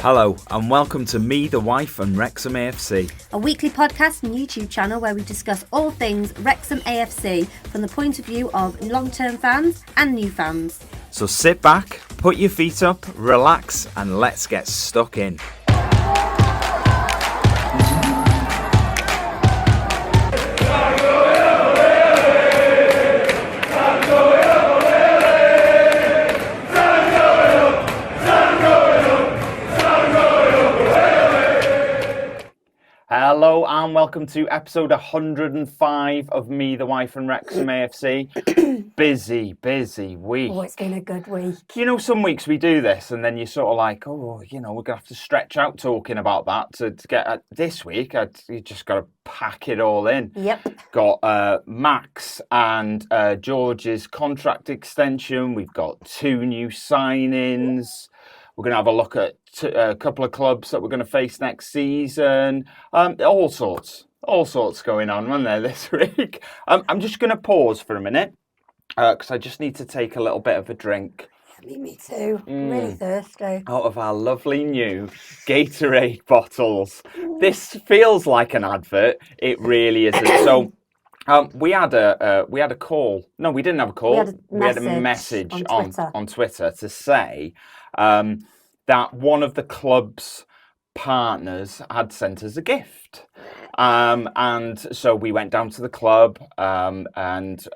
Hello and welcome to Me, the Wife and Wrexham AFC. A weekly podcast and YouTube channel where we discuss all things Wrexham AFC from the point of view of long-term fans and new fans. So sit back, put your feet up, relax and let's get stuck in. Hello and welcome to episode 105 of Me, the Wife and Wrexham AFC. busy week. Oh, it's been a good week. You know, some weeks we do this and then you're sort of like, oh, you know, we're going to have to stretch out talking about that to get this week. You just got to pack it all in. Yep. Got Max and George's contract extension. We've got 2 new signings. We're going to have a look at a couple of clubs that we're going to face next season. All sorts going on, aren't there, this week? I'm just going to pause for a minute because I just need to take a little bit of a drink. Me too. I'm really thirsty. Out of our lovely new Gatorade bottles. This feels like an advert. It really isn't. So we had a call. No, we didn't have a call. We had a message on Twitter to say that one of the club's partners had sent us a gift. And so we went down to the club and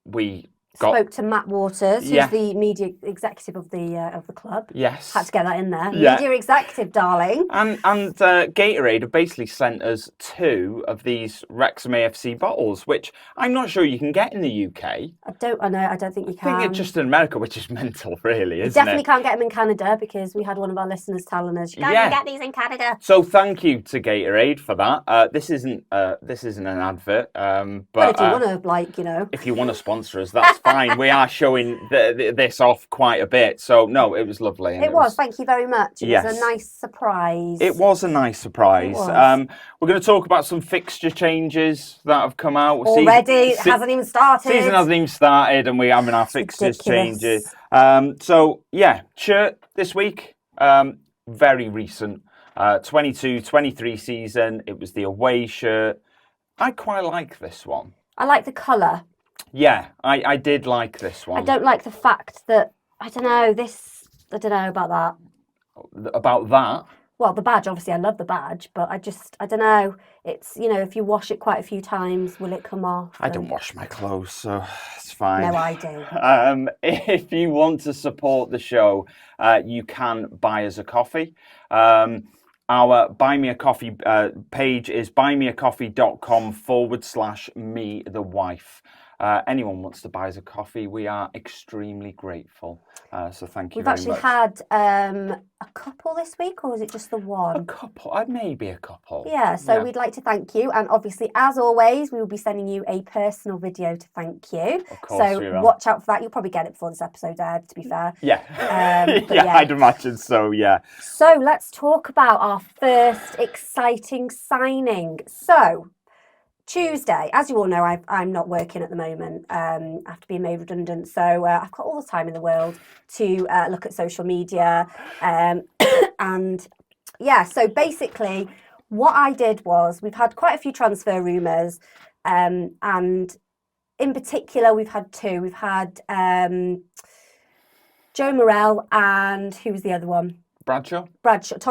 we spoke to Matt Waters, who's the media executive of the club. Yes. Had to get that in there. Yeah. Media executive, darling. And Gatorade have basically sent us 2 of these Wrexham AFC bottles, which I'm not sure you can get in the UK. I don't think you can. I think it's just in America, which is mental, really, isn't it? Definitely can't get them in Canada because we had one of our listeners telling us you can't get these in Canada. So thank you to Gatorade for that. This isn't an advert, but if you want to, if you want to sponsor us, that's fine. We are showing this off quite a bit, so no, it was lovely. It was. Thank you very much. It yes. was a nice surprise. It was a nice surprise. We're going to talk about some fixture changes that have come out already. It hasn't even started. Season hasn't even started, and we're having our fixtures changes. So yeah, shirt this week, very recent, 22-23 season. It was the away shirt. I quite like this one. I like the colour. Yeah, I did like this one. I don't like the fact that, I don't know about that. About that? Well, the badge, obviously I love the badge, but I don't know. It's, if you wash it quite a few times, will it come off? I don't wash my clothes, so it's fine. No, I do. If you want to support the show, you can buy us a coffee. Our Buy Me a Coffee page is buymeacoffee.com/me the wife. Anyone wants to buy us a coffee, we are extremely grateful. So thank you very much. We've actually had a couple this week, or was it just the one? A couple, maybe a couple. Yeah, so we'd like to thank you. And obviously, as always, we will be sending you a personal video to thank you. Of course we will. Watch out for that. You'll probably get it before this episode aired, to be fair. Yeah. Yeah, I'd imagine so, yeah. So let's talk about our first exciting signing. So, Tuesday, as you all know, I'm not working at the moment after being made redundant, so I've got all the time in the world to look at social media, and yeah, so basically what I did was, we've had quite a few transfer rumours, and in particular we've had 2. We've had Joe Morrell and who was the other one? Tom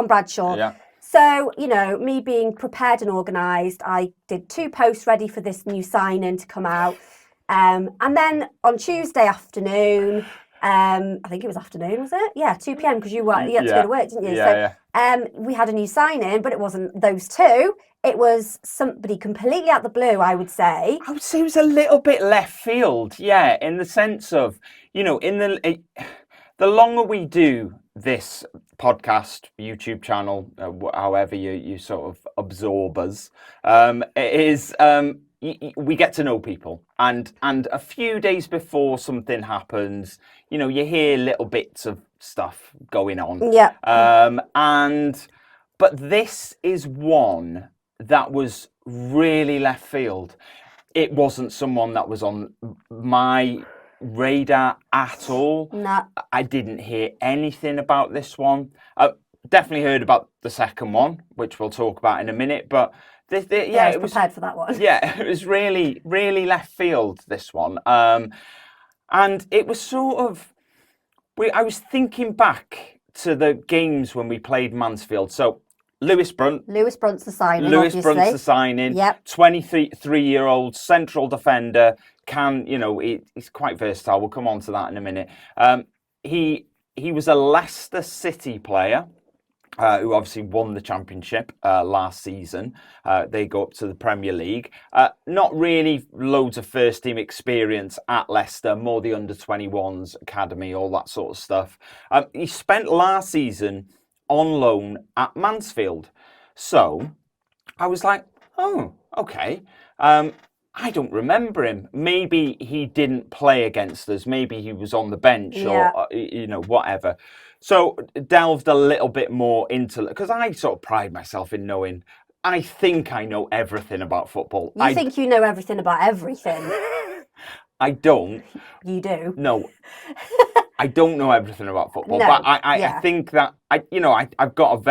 Bradshaw. Yeah. So, me being prepared and organised, I did 2 posts ready for this new signing to come out. And then on Tuesday afternoon, I think it was afternoon, was it? Yeah, 2 p.m, because you had to go to work, didn't you? We had a new signing, but it wasn't those 2. It was somebody completely out the blue, I would say. I would say it was a little bit left field, yeah, in the sense of, the longer we do this podcast, YouTube channel, however you sort of absorb us, we get to know people, and a few days before something happens, you hear little bits of stuff going on. Yeah. But this is one that was really left field. It wasn't someone that was on my radar at all. No. I didn't hear anything about this one. definitely heard about the second one, which we'll talk about in a minute. But I was prepared for that one. Yeah, it was really, really left field, this one. And it was sort of, I was thinking back to the games when we played Mansfield. So Lewis Brunt. Lewis Brunt's the signing, Lewis obviously. Brunt's the signing. Yep. 23-year-old central defender. He's quite versatile. We'll come on to that in a minute. He was a Leicester City player. Who obviously won the championship last season. They go up to the Premier League. Not really loads of first team experience at Leicester, more the under-21s academy, all that sort of stuff. He spent last season on loan at Mansfield. So I was like, oh, okay. I don't remember him. Maybe he didn't play against us. Maybe he was on the bench or, whatever. So delved a little bit more into it because I sort of pride myself in knowing, I think I know everything about football. You think you know everything about everything? I don't. You do? No. I don't know everything about football, No, but I think that, I've got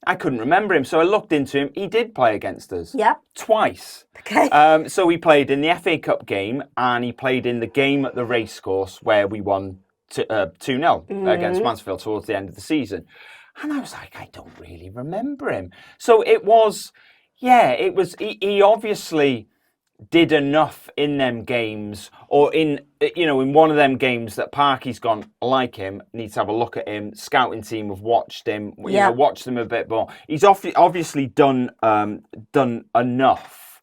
I couldn't remember him. So I looked into him. He did play against us. Yeah. Twice. Okay. So he played in the FA Cup game and he played in the game at the racecourse where we won 2-0 against Mansfield towards the end of the season. And I was like, I don't really remember him. So he obviously did enough in them games, or in one of them games that Parky's gone, I like him, need to have a look at him. Scouting team have watched him, watched him a bit more. He's obviously done enough.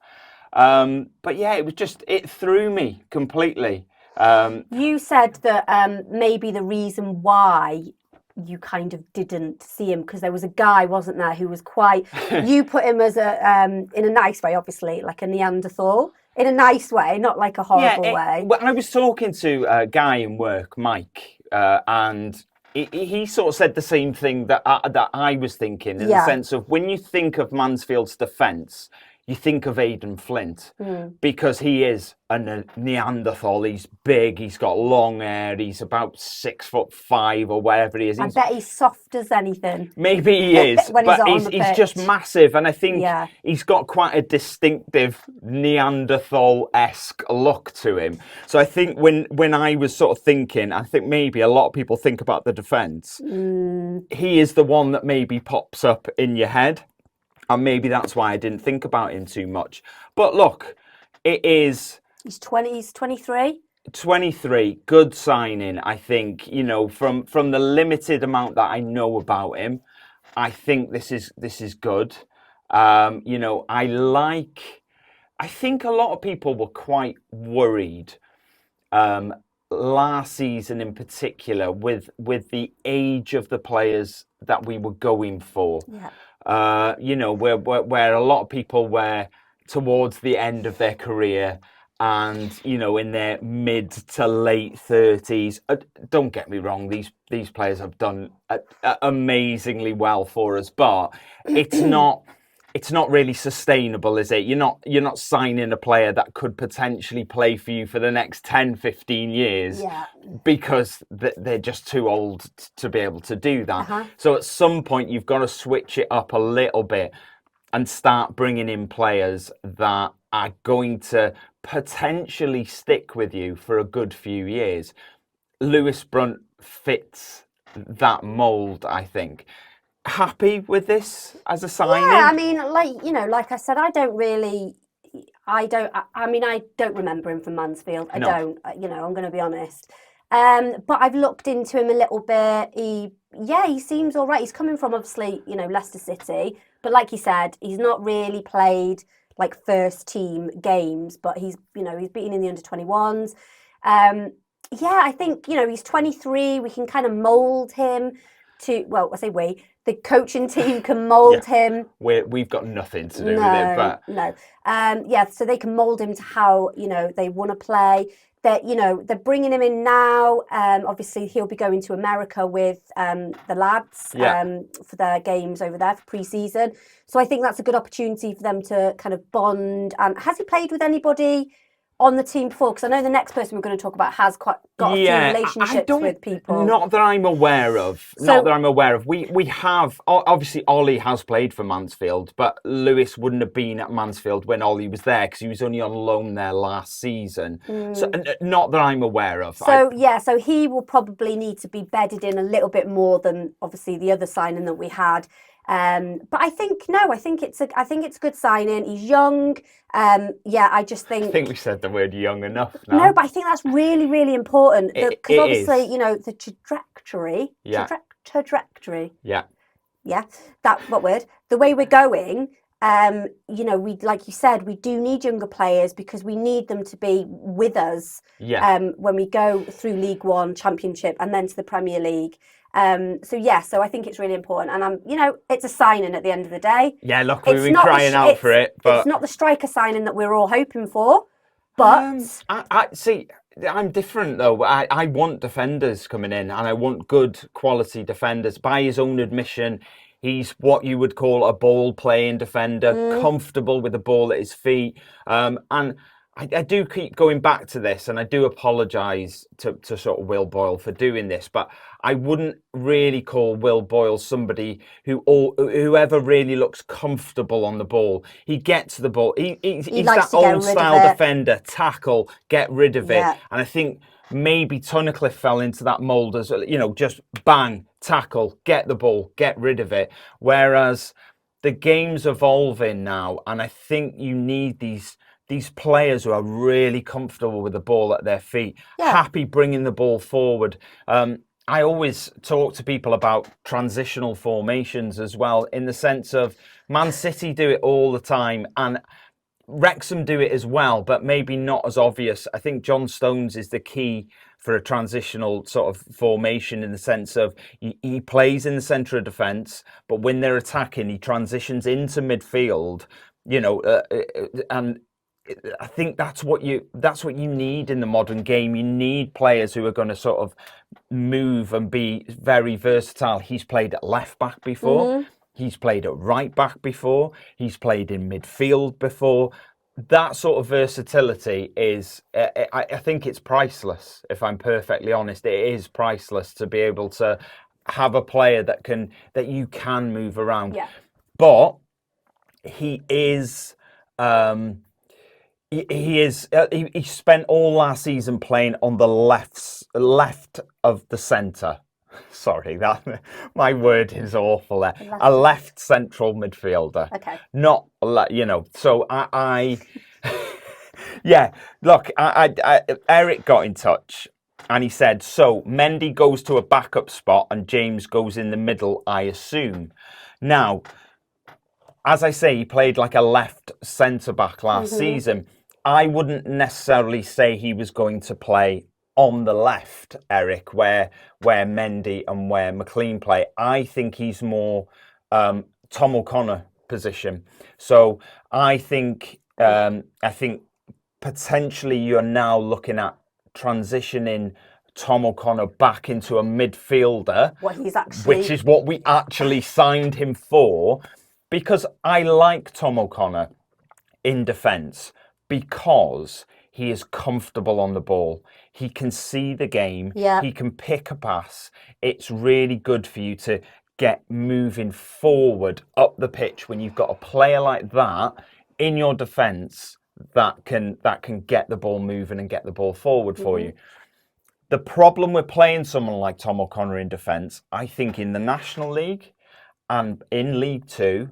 But yeah, it threw me completely. You said that maybe the reason why you kind of didn't see him because there was a guy, wasn't there, who was quite. You put him as in a nice way, obviously, like a Neanderthal, in a nice way, not like a horrible way. Well, I was talking to a guy in work, Mike, and he sort of said the same thing that I was thinking, in the sense of when you think of Mansfield's defence, you think of Aidan Flint because he is a Neanderthal. He's big, he's got long hair, he's about 6'5" or whatever he is. I bet he's soft as anything. Maybe he is, but he's just massive. And I think he's got quite a distinctive Neanderthal-esque look to him. So I think when I was sort of thinking, I think maybe a lot of people think about the defence. He is the one that maybe pops up in your head. And maybe that's why I didn't think about him too much. But look, it is... He's 23? 23, good signing, I think. From the limited amount that I know about him, I think this is good. I think a lot of people were quite worried last season in particular with the age of the players that we were going for. Yeah. Where a lot of people were towards the end of their career and, in their mid to late 30s. Don't get me wrong, these players have done amazingly well for us, but it's not really sustainable, is it? You're not signing a player that could potentially play for you for the next 10, 15 years because they're just too old to be able to do that. So at some point, you've got to switch it up a little bit and start bringing in players that are going to potentially stick with you for a good few years. Lewis Brunt fits that mould, I think. Happy with this as a signing? Yeah, I mean, like I said, I don't remember him from Mansfield. I don't, I'm going to be honest. But I've looked into him a little bit. He seems all right. He's coming from, obviously, Leicester City. But like you said, he's not really played like first team games, but he's been in the under-21s. I think, he's 23. We can kind of mould him to, well, I say we, the coaching team can mould him. We've got nothing to do with it, but no. So they can mould him to how they want to play. They're bringing him in now. Obviously, he'll be going to America with the lads for their games over there for pre-season. So I think that's a good opportunity for them to kind of bond. Has he played with anybody on the team before? Because I know the next person we're going to talk about has got a few relationships with people. Not that I'm aware of. We have, obviously Ollie has played for Mansfield, but Lewis wouldn't have been at Mansfield when Ollie was there because he was only on loan there last season. So not that I'm aware of. So so he will probably need to be bedded in a little bit more than obviously the other signing that we had. But I think it's a good signing. He's young. I think we said the word young enough now. No, but I think that's really, really important because obviously, the trajectory. Yeah. What word? The way we're going. We, like you said, we do need younger players because we need them to be with us. When we go through League One, Championship, and then to the Premier League. So I think it's really important, and it's a signing at the end of the day. Yeah, look, we've been crying out for it, but it's not the striker signing that we're all hoping for. But I see. I'm different though. I want defenders coming in, and I want good quality defenders. By his own admission, he's what you would call a ball-playing defender, comfortable with the ball at his feet, and I do keep going back to this, and I do apologise to sort of Will Boyle for doing this, but I wouldn't really call Will Boyle somebody whoever really looks comfortable on the ball. He gets the ball. He's that old style defender, tackle, get rid of it. And I think maybe Tunnicliffe fell into that mould as, just bang, tackle, get the ball, get rid of it. Whereas the game's evolving now, and I think you need these players who are really comfortable with the ball at their feet, happy bringing the ball forward. I always talk to people about transitional formations as well, in the sense of Man City do it all the time and Wrexham do it as well, but maybe not as obvious. I think John Stones is the key for a transitional sort of formation, in the sense of he plays in the centre of defence, but when they're attacking, he transitions into midfield, and I think that's what you need in the modern game. You need players who are going to sort of move and be very versatile. He's played at left back before. He's played at right back before. He's played in midfield before. That sort of versatility is, I think it's priceless, if I'm perfectly honest. It is priceless to be able to have a player that you can move around. Yeah. But he is... He spent all last season playing on the left of the centre. Sorry, my word is awful there. A left central midfielder. Okay. Not, so yeah, look, Eric got in touch and he said, so Mendy goes to a backup spot and James goes in the middle, I assume. Now, as I say, he played like a left centre-back last season. I wouldn't necessarily say he was going to play on the left, Eric, where Mendy and where McLean play. I think he's more Tom O'Connor position. So I think potentially you're now looking at transitioning Tom O'Connor back into a midfielder, which is what we actually signed him for, because I like Tom O'Connor in defence because he is comfortable on the ball. He can see the game. Yeah. He can pick a pass. It's really good for you to get moving forward up the pitch when you've got a player like that in your defence that can get the ball moving and get the ball forward for you. The problem with playing someone like Tom O'Connor in defence, I think in the National League and in League Two,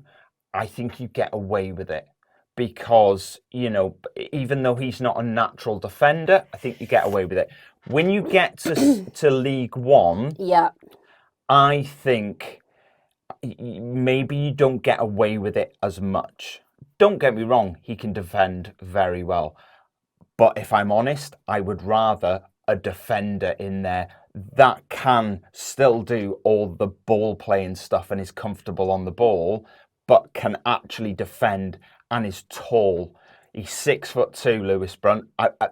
I think you get away with it. Because, even though he's not a natural defender, I think you get away with it. When you get to League One, I think maybe you don't get away with it as much. Don't get me wrong, he can defend very well. But if I'm honest, I would rather a defender in there that can still do all the ball playing stuff and is comfortable on the ball, but can actually defend and is tall. He's 6'2", Lewis Brunt.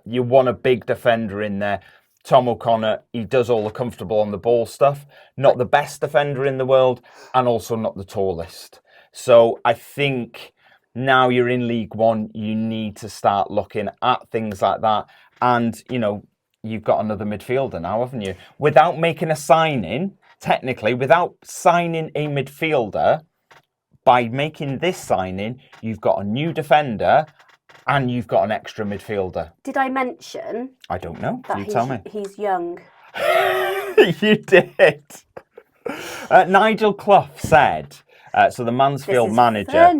You want a big defender in there. Tom O'Connor, he does all the comfortable on the ball stuff. Not the best defender in the world, and also not the tallest. So I think Now you're in League One, you need to start looking at things like that. And, you know, you've got another midfielder now, haven't you? Without making a signing, technically, without signing a midfielder, by making this signing, you've got a new defender and you've got an extra midfielder. Did I mention? I don't know. That You tell me. He's young. You did. Nigel Clough said, so the Mansfield manager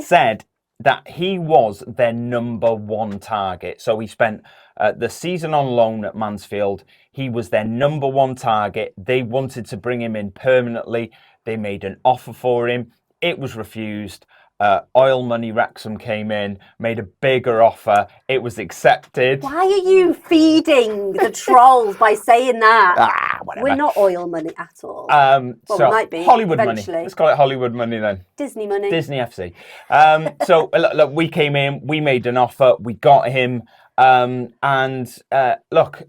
said that he was their number one target. So he spent the season on loan at Mansfield. He was their number one target. They wanted to bring him in permanently. They made an offer for him. It was refused. Oil Money Wrexham came in, made a bigger offer. It was accepted. Why are you feeding the trolls by saying that? Whatever. We're not oil money at all. Well, we might be. Hollywood eventually. money. Let's call it Hollywood money then. Disney money. Disney FC. So look, we came in, we made an offer, we got him, look,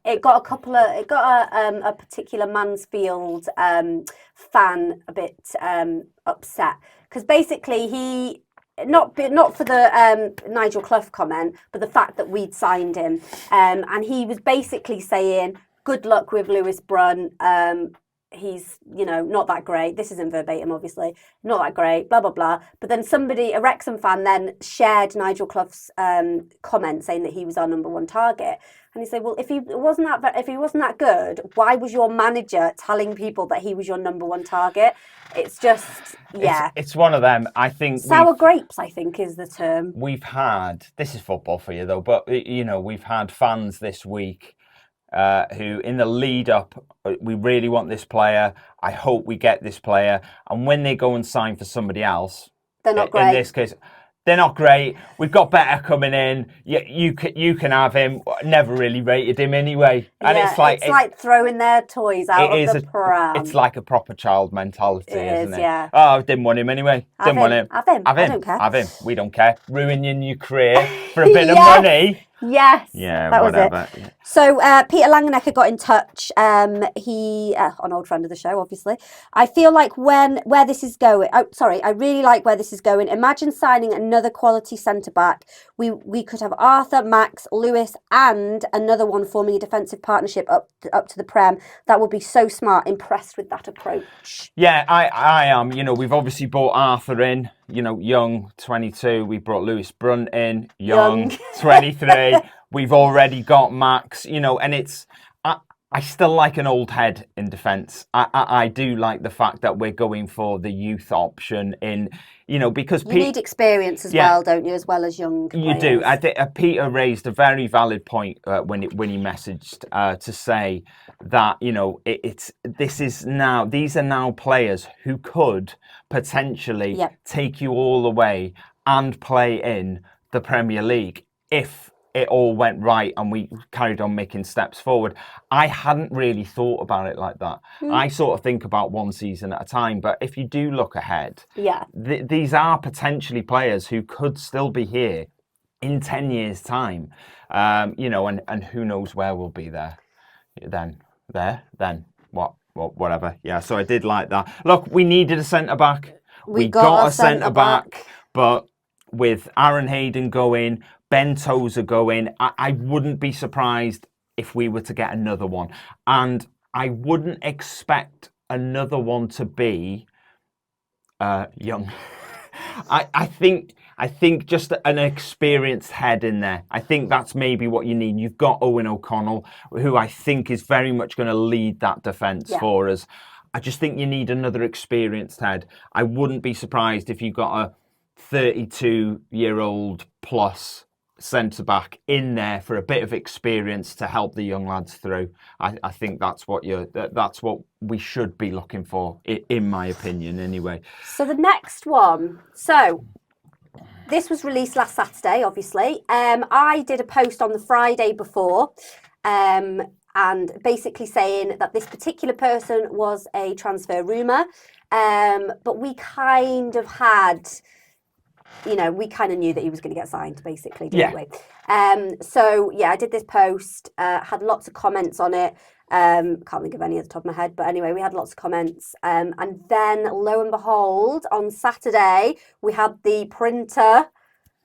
it got a particular Mansfield fan a bit upset because basically he not for the Nigel Clough comment, but the fact that we'd signed him, and he was basically saying good luck with Lewis Brunt. He's, you know, not that great. This isn't verbatim, obviously. Not that great, blah, blah, blah. But then a Wrexham fan then shared Nigel Clough's comment saying that he was our number one target. And he said, well, if he wasn't that good, why was your manager telling people that he was your number one target? It's just, yeah. It's one of them. I think sour grapes, I think, is the term. We've had, this is football for you though, but, you know, we've had fans this week who in the lead up, we really want this player. I hope we get this player. And when they go and sign for somebody else, they're not great. In this case, they're not great. We've got better coming in. You can have him. Never really rated him anyway. And yeah, it's like throwing their toys out of the pram. It's like a proper child mentality, isn't it? Yeah. Oh, I didn't want him anyway. Didn't want him. Have him. I don't care. Have him. We don't care. Ruining your career for a bit of money. Yes. Yeah, that whatever. was it. Yeah. So Peter Langenecker got in touch. He, an old friend of the show, obviously. I feel like where this is going. I really like where this is going. Imagine signing another quality centre back. We could have Arthur, Max, Lewis, and another one forming a defensive partnership up to the Prem. That would be so smart. Impressed with that approach. Yeah, I am. You know, we've obviously brought Arthur in. You know, young, 22. We brought Lewis Brunt in, young. 23. We've already got Max, you know, and it's, I still like an old head in defence. I do like the fact that we're going for the youth option in, you know, because you need experience as well, don't you, as well as young players. You do. I think Peter raised a very valid point when he messaged to say that, you know, these are now players who could potentially take you all the way and play in the Premier League if it all went right and we carried on making steps forward. I hadn't really thought about it like that. I sort of think about one season at a time, but if you do look ahead, these are potentially players who could still be here in 10 years' time, you know, and who knows where we'll be then, whatever. Yeah, so I did like that. Look, we needed a centre-back. We got a centre-back, but with Aaron Hayden going, Ben Tozer going, I wouldn't be surprised if we were to get another one. And I wouldn't expect another one to be young. I think just an experienced head in there. I think that's maybe what you need. You've got Owen O'Connell, who I think is very much going to lead that defence for us. I just think you need another experienced head. I wouldn't be surprised if you got a 32-year-old plus centre-back in there for a bit of experience to help the young lads through. I think that's what we should be looking for, in my opinion, anyway. So the next one. So this was released last Saturday, obviously. I did a post on the Friday before, and basically saying that this particular person was a transfer rumour, but we kind of had... You know, we kind of knew that he was going to get signed, basically, didn't we? So, yeah, I did this post, had lots of comments on it. Can't think of any at the top of my head, but anyway, we had lots of comments. And then, lo and behold, on Saturday, we had the printer.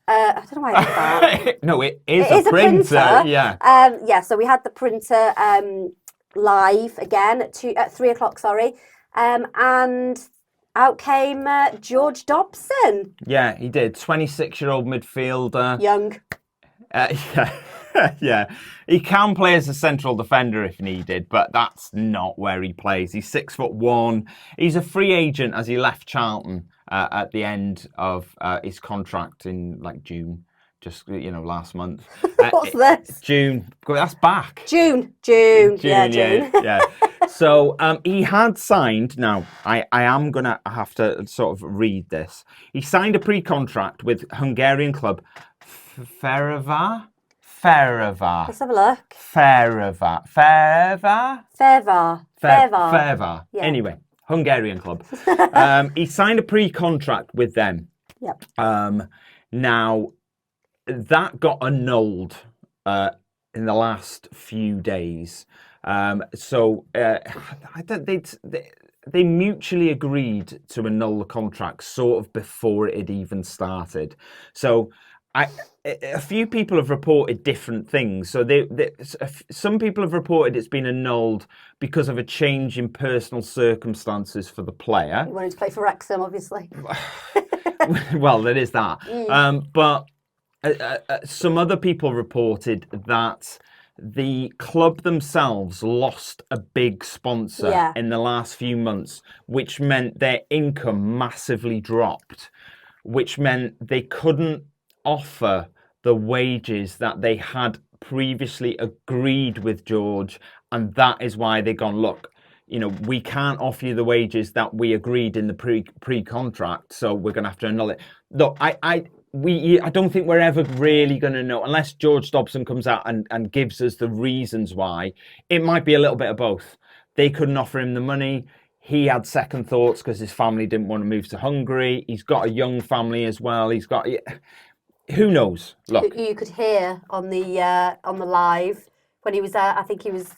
I don't know why I did that. No, it is a printer. Yeah. So we had the printer live again at 3 o'clock, sorry. And out came George Dobson. Yeah, he did. 26-year-old midfielder. Young. Yeah. He can play as a central defender if needed, but that's not where he plays. He's 6'1". He's a free agent as he left Charlton at the end of his contract in like June, just last month. What's this? June. That's back. June. Yeah, June. Yeah. So he had signed. Now I am gonna have to sort of read this. He signed a pre-contract with Hungarian club Fehérvár. Let's have a look. Fehérvár. Yeah. Anyway, Hungarian club. He signed a pre-contract with them. Yep. Now, that got annulled in the last few days. So I don't. They mutually agreed to annul the contract sort of before it had even started. So. A few people have reported different things. So some people have reported it's been annulled because of a change in personal circumstances for the player. He wanted to play for Wrexham, obviously. Well, there is that. But some other people reported that the club themselves lost a big sponsor in the last few months, which meant their income massively dropped, which meant they couldn't offer the wages that they had previously agreed with George, and that is why they've gone, look, we can't offer you the wages that we agreed in the pre-contract, so we're going to have to annul it. Look, I don't think we're ever really going to know, unless George Dobson comes out and gives us the reasons why. It might be a little bit of both. They couldn't offer him the money. He had second thoughts because his family didn't want to move to Hungary. He's got a young family as well. He's got... Who knows? Look, you could hear on the live when he was I think he was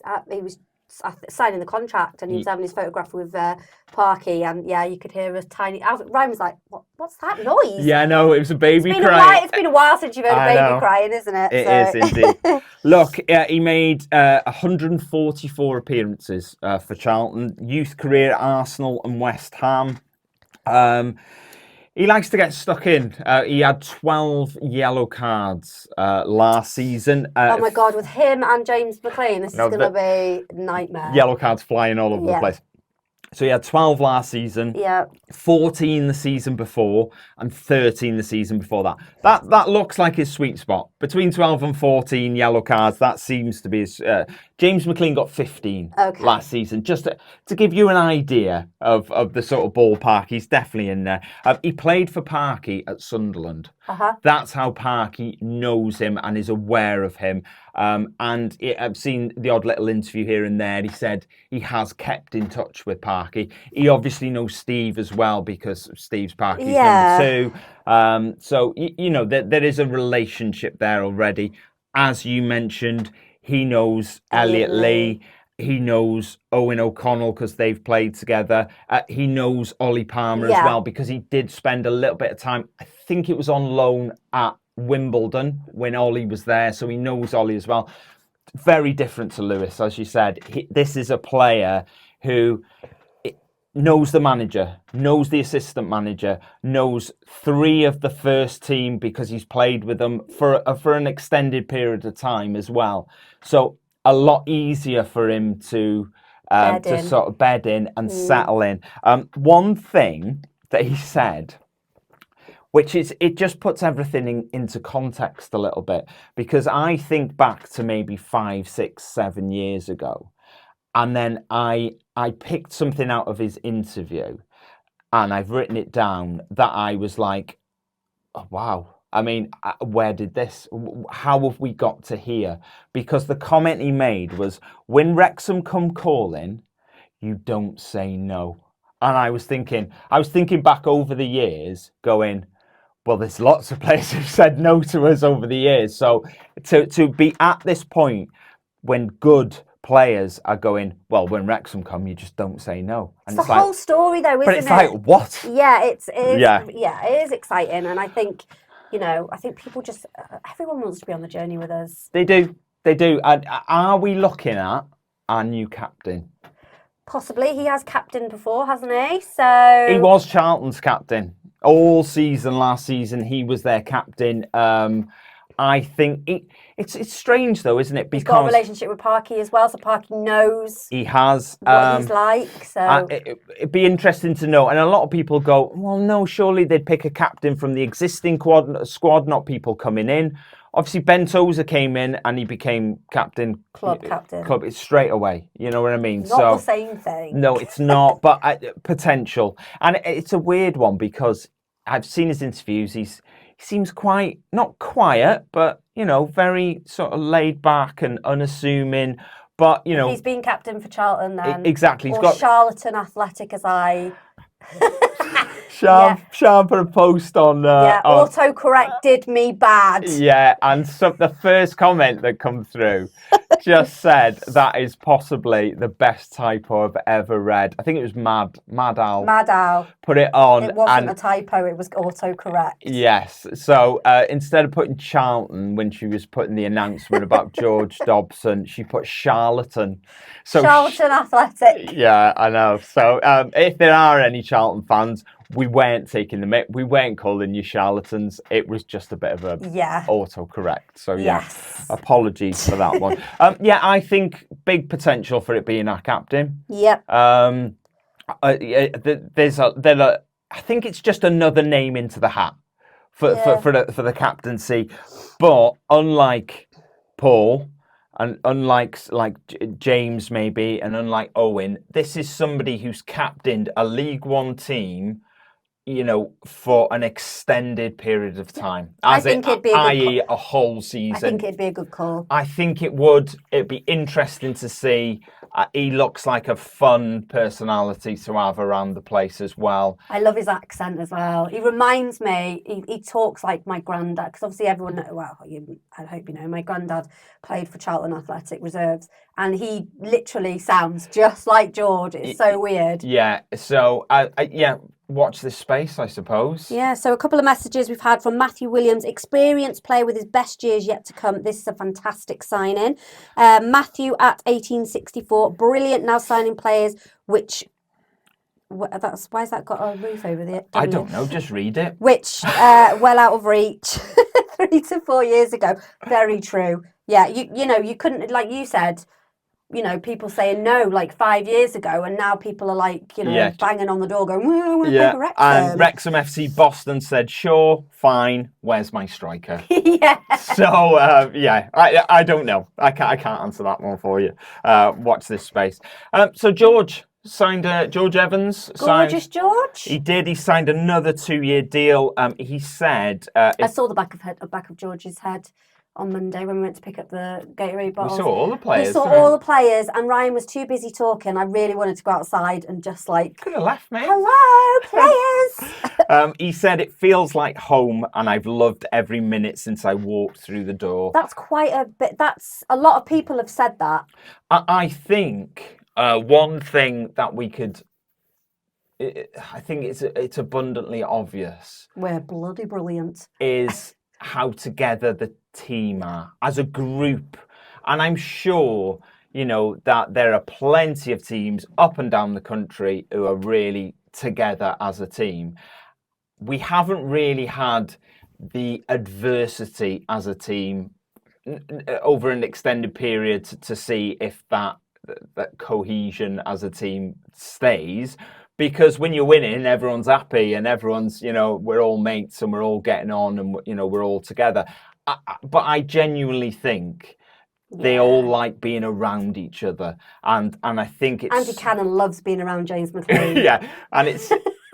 signing the contract, and he was having his photograph with Parky, and you could hear a tiny. Ryan was like, "What's that noise?" Yeah, no, it was a baby crying. It's been a while since you've heard a baby crying, isn't it? It is indeed. Look, he made 144 appearances for Charlton, youth career at Arsenal and West Ham. He likes to get stuck in. He had 12 yellow cards last season. Oh my God, with him and James McLean, this is going to be a nightmare. Yellow cards flying all over the place. So he had 12 last season, 14 the season before, and 13 the season before that. That looks like his sweet spot. Between 12 and 14 yellow cards, that seems to be his... James McLean got 15 last season. Just to give you an idea of the sort of ballpark, he's definitely in there. He played for Parky at Sunderland. That's how Parky knows him and is aware of him. And I've seen the odd little interview here and there. He said he has kept in touch with Parky. He obviously knows Steve as well because Steve's Parky's number 2. So, there is a relationship there already. As you mentioned, he knows Elliot Lee. He knows Owen O'Connell because they've played together. He knows Ollie Palmer as well because he did spend a little bit of time. I think it was on loan at Wimbledon when Ollie was there, so he knows Ollie as well. Very different to Lewis, as you said. This is a player who knows the manager, knows the assistant manager, knows 3 of the first team because he's played with them for an extended period of time as well. So a lot easier for him to sort of bed in and settle in. One thing that he said, which is, it just puts everything into context a little bit, because I think back to maybe 5, 6, 7 years ago, and then I picked something out of his interview, and I've written it down, that I was like, oh, wow. I mean, how have we got to here? Because the comment he made was, when Wrexham come calling, you don't say no. And I was thinking back over the years, going, well, there's lots of players who've said no to us over the years. So to be at this point when good players are going, well, when Wrexham come, you just don't say no. And it's the whole story, though, isn't it? But it's like, what? Yeah, it is exciting. And I think, I think people just, everyone wants to be on the journey with us. They do. And are we looking at our new captain? Possibly. He has captained before, hasn't he? So he was Charlton's captain all season last season. He was their captain. I think it's strange though, isn't it? Because he's got a relationship with Parky as well, so Parky knows he has what he's like. So it'd be interesting to know. And a lot of people go, well, no, surely they'd pick a captain from the existing squad, not people coming in. Obviously, Ben Tozer came in and he became captain. Club captain. It's straight away. You know what I mean? Not the same thing. No, it's not. But potential. And it's a weird one because I've seen his interviews. He seems quite, not quiet, but, very sort of laid back and unassuming. But, he's been captain for Charlton then. Exactly. Or Charlton Athletic, as I... Sean put a post on... autocorrect did me bad. Yeah, and the first comment that come through just said, that is possibly the best typo I've ever read. I think it was Mad Al. Mad Al. Put it on. It wasn't a typo, it was autocorrect. Yes. So instead of putting Charlton when she was putting the announcement about George Dobson, she put Charlatan. So Charlton Athletic. Yeah, I know. So if there are any Charlton fans, we weren't taking the mic. We weren't calling you charlatans. It was just a bit of a autocorrect. So apologies for that one. I think big potential for it being our captain. Yep. I think it's just another name into the hat for the captaincy. But unlike Paul and unlike James maybe, and unlike Owen, this is somebody who's captained a League One team, for an extended period of time. I.e. a whole season. I think it'd be a good call. I think it would. It'd be interesting to see. He looks like a fun personality to have around the place as well. I love his accent as well. He reminds me, he talks like my granddad, because obviously everyone knows, I hope you know, my granddad played for Charlton Athletic Reserves, and he literally sounds just like George. It's so weird. Yeah, so, watch this space, I suppose. Yeah, so a couple of messages we've had from Matthew Williams. Experienced player with his best years yet to come. This is a fantastic signing. Matthew at 1864. Brilliant now signing players, which... why has that got a roof over the... I don't know, just read it. Which, well out of reach 3 to 4 years ago. Very true. Yeah, you couldn't, like you said... people saying no like 5 years ago, and now people are like, banging on the door going, well, I want to play for Wrexham. And Wrexham FC Boston said, sure, fine, where's my striker? Yeah. So, I don't know. I can't answer that one for you. Watch this space. So George signed George Evans. Gorgeous George. He did. He signed another 2-year deal. He said... I saw the back of George's head on Monday when we went to pick up the Gatorade bottles. We saw all the players. We saw all the players, and Ryan was too busy talking. I really wanted to go outside and just could have left, mate. Hello, players. He said it feels like home, and I've loved every minute since I walked through the door. That's quite a bit. That's a lot of people have said that. I think one thing that we could. I think it's abundantly obvious. We're bloody brilliant. Is how together the team are as a group, and I'm sure that there are plenty of teams up and down the country who are really together as a team. We haven't really had the adversity as a team over an extended period to see if that cohesion as a team stays. Because when you're winning, everyone's happy and everyone's, we're all mates and we're all getting on and, we're all together. But I genuinely think they all like being around each other. And I think it's... Andy Cannon loves being around James McLean. Yeah, and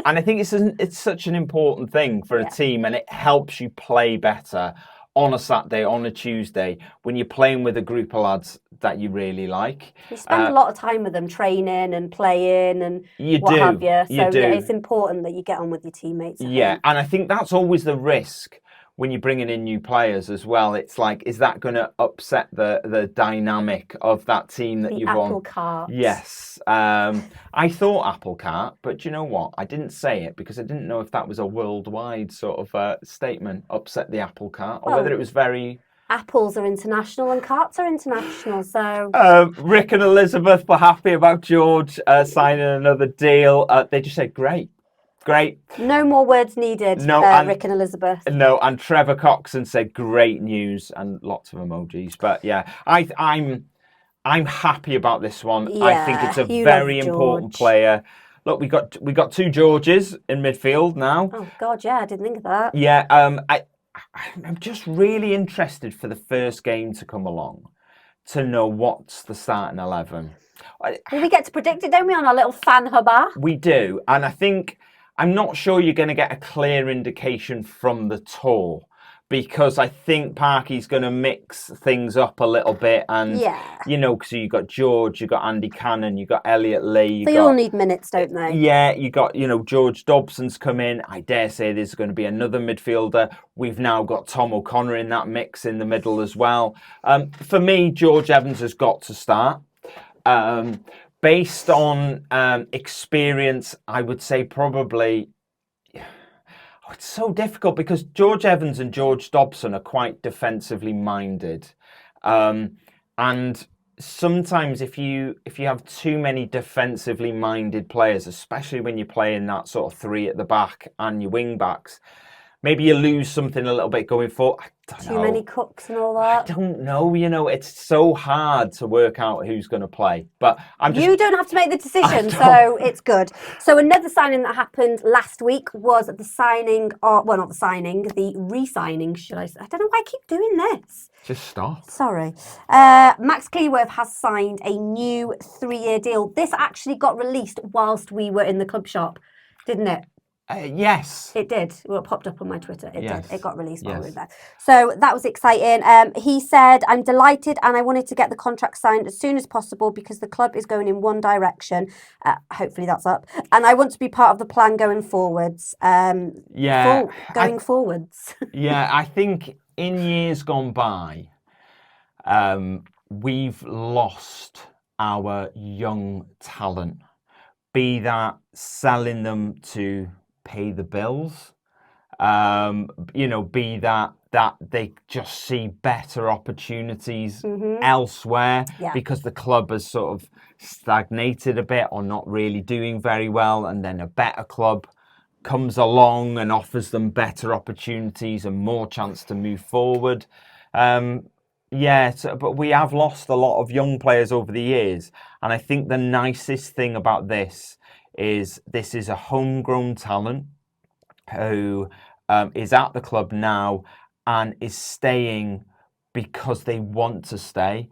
I think it's such an important thing for a team, and it helps you play better on a Saturday, on a Tuesday, when you're playing with a group of lads that you really like. You spend a lot of time with them, training and playing and what have you. So it's important that you get on with your teammates. Yeah, and I think that's always the risk when you're bringing in new players as well, it's like, is that going to upset the dynamic of that team that you've won? Apple cart. Yes. I thought apple cart, but you know what? I didn't say it because I didn't know if that was a worldwide sort of statement, upset the apple cart, or whether it was very... Apples are international and carts are international, so... Rick and Elizabeth were happy about George signing another deal. They just said, great. No more words needed, Rick and Elizabeth. No, and Trevor Coxon said great news and lots of emojis. But yeah, I'm happy about this one. Yeah, I think it's a very important player. Look, we got two Georges in midfield now. Oh God, yeah, I didn't think of that. Yeah, I'm just really interested for the first game to come along to know what's the starting 11. Well, we get to predict it, don't we, on our little fan hub app? We do, and I think... I'm not sure you're going to get a clear indication from the tour because I think Parky's going to mix things up a little bit. And, you know, so you've got George, you've got Andy Cannon, you've got Elliot Lee. They all need minutes, don't they? Yeah, you got, you know, George Dobson's come in. I dare say there's going to be another midfielder. We've now got Tom O'Connor in that mix in the middle as well. For me, George Evans has got to start. Based on experience, I would say probably... Oh, it's so difficult because George Evans and George Dobson are quite defensively minded. And sometimes if you have too many defensively minded players, especially when you're playing that sort of three at the back and your wing backs, maybe you lose something a little bit going forward. Too many cooks and all that. I don't know. You know, it's so hard to work out who's going to play. But you don't have to make the decision, so it's good. So another signing that happened last week was the signing of, well, not the signing, the re-signing, should I say. I don't know why I keep doing this. Just stop. Sorry. Max Cleworth has signed a new 3-year deal. This actually got released whilst we were in the club shop, didn't it? Yes. It did. Well, it popped up on my Twitter. It did. It got released while we were there. So that was exciting. He said, I'm delighted and I wanted to get the contract signed as soon as possible because the club is going in one direction. Hopefully that's up. And I want to be part of the plan going forwards. Going forwards. Yeah, I think in years gone by, we've lost our young talent. Be that selling them to pay the bills, you know, be that they just see better opportunities elsewhere because the club has sort of stagnated a bit or not really doing very well, and then a better club comes along and offers them better opportunities and more chance to move forward. But we have lost a lot of young players over the years, and I think the nicest thing about this is a homegrown talent who is at the club now and is staying because they want to stay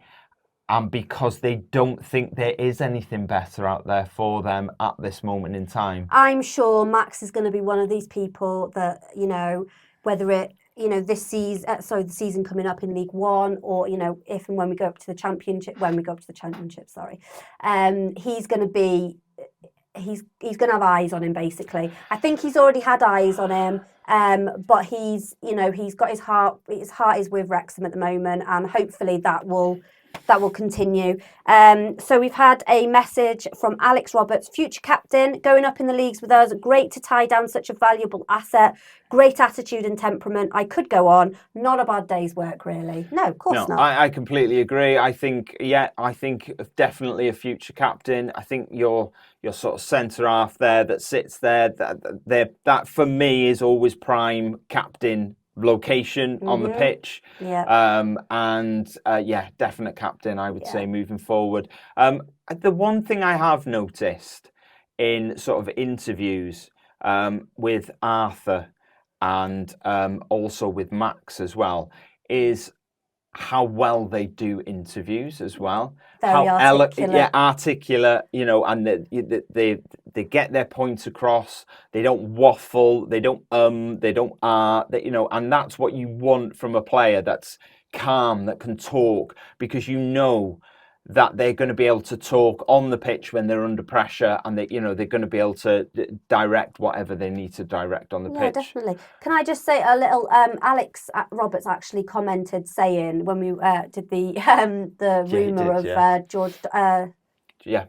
and because they don't think there is anything better out there for them at this moment in time. I'm sure Max is going to be one of these people that, you know, whether it, you know, this season, the season coming up in League One, or, you know, if and when we go up to the Championship, he's going to be... He's going to have eyes on him, basically. I think he's already had eyes on him, but he's got his heart is with Wrexham at the moment, and hopefully that will continue. So we've had a message from Alex Roberts, future captain, going up in the leagues with us. Great to tie down such a valuable asset. Great attitude and temperament. I could go on. Not a bad day's work, really. No, of course not. I completely agree. I think definitely a future captain. I think your sort of centre half there that sits there, that for me is always prime captain location on the pitch. Definite captain, I would say, moving forward. The one thing I have noticed in sort of interviews with Arthur and also with Max as well is how well they do interviews as well. Very articulate. Articulate, you know, and they get their points across. They don't waffle. They don't they don't you know, and that's what you want from a player that's calm, that can talk, because you know that they're going to be able to talk on the pitch when they're under pressure, and they're going to be able to direct whatever they need to direct on the pitch. Yeah, definitely. Can I just say a little? Alex Roberts actually commented saying when we did the rumour of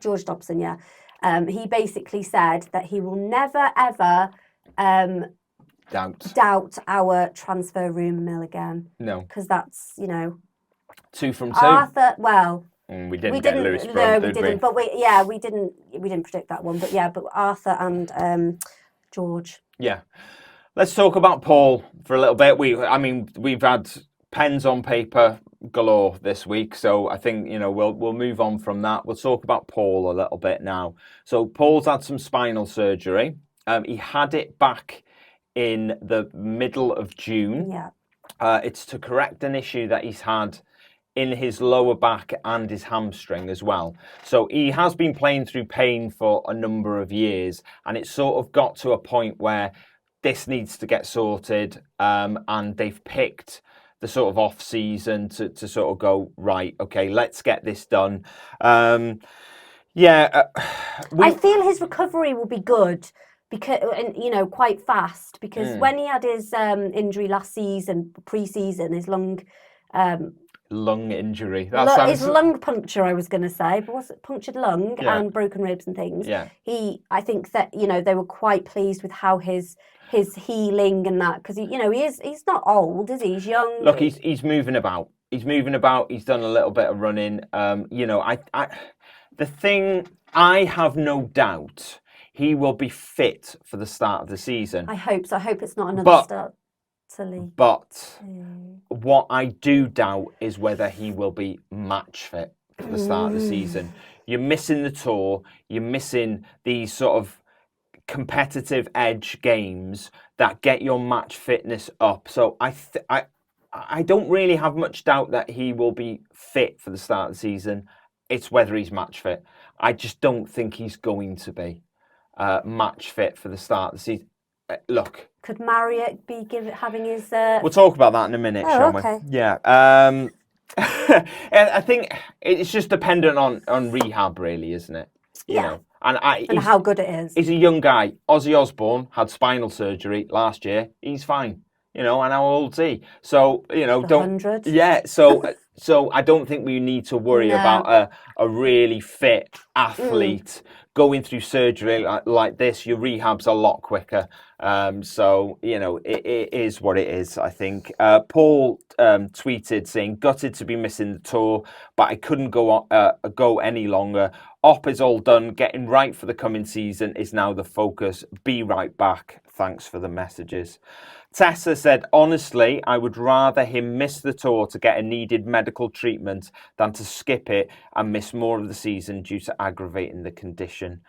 George Dobson. Yeah, he basically said that he will never ever doubt our transfer rumour again. No, because that's 2 from 2. Arthur. Well. We didn't get Lewis Brunt, no, we did didn't. we? But we didn't predict that one. But Arthur and George. Yeah, let's talk about Paul for a little bit. We've had pens on paper galore this week, so I think we'll move on from that. We'll talk about Paul a little bit now. So Paul's had some spinal surgery. He had it back in the middle of June. Yeah, it's to correct an issue that he's had in his lower back and his hamstring as well. So he has been playing through pain for a number of years, and it's sort of got to a point where this needs to get sorted, and they've picked the sort of off season to sort of go, right, okay, let's get this done. I feel his recovery will be good because quite fast, because when he had his injury last season, pre-season, his lung injury. His lung puncture, I was going to say, but was it punctured lung and broken ribs and things? Yeah. I think that they were quite pleased with how his healing and that, because he's not old, is he? He's young. Look, he's moving about. He's moving about. He's done a little bit of running. The thing, I have no doubt he will be fit for the start of the season. I hope so. I hope it's not another start. But what I do doubt is whether he will be match fit for the start of the season. You're missing the tour. You're missing these sort of competitive edge games that get your match fitness up. So I don't really have much doubt that he will be fit for the start of the season. It's whether he's match fit. I just don't think he's going to be match fit for the start of the season. Look. Could Marriott be having his... We'll talk about that in a minute, shall okay. we? Yeah. I think it's just dependent on rehab, really, isn't it? You know? And how good it is. He's a young guy. Ozzy Osbourne had spinal surgery last year. He's fine. And how old's he? So, don't... 100. Yeah, so I don't think we need to worry about a really fit athlete going through surgery like this. Your rehab's a lot quicker. It is what it is, I think. Paul tweeted saying, gutted to be missing the tour, but I couldn't go any longer. Op is all done. Getting right for the coming season is now the focus. Be right back. Thanks for the messages. Tessa said, honestly, I would rather him miss the tour to get a needed medical treatment than to skip it and miss more of the season due to aggravating the condition.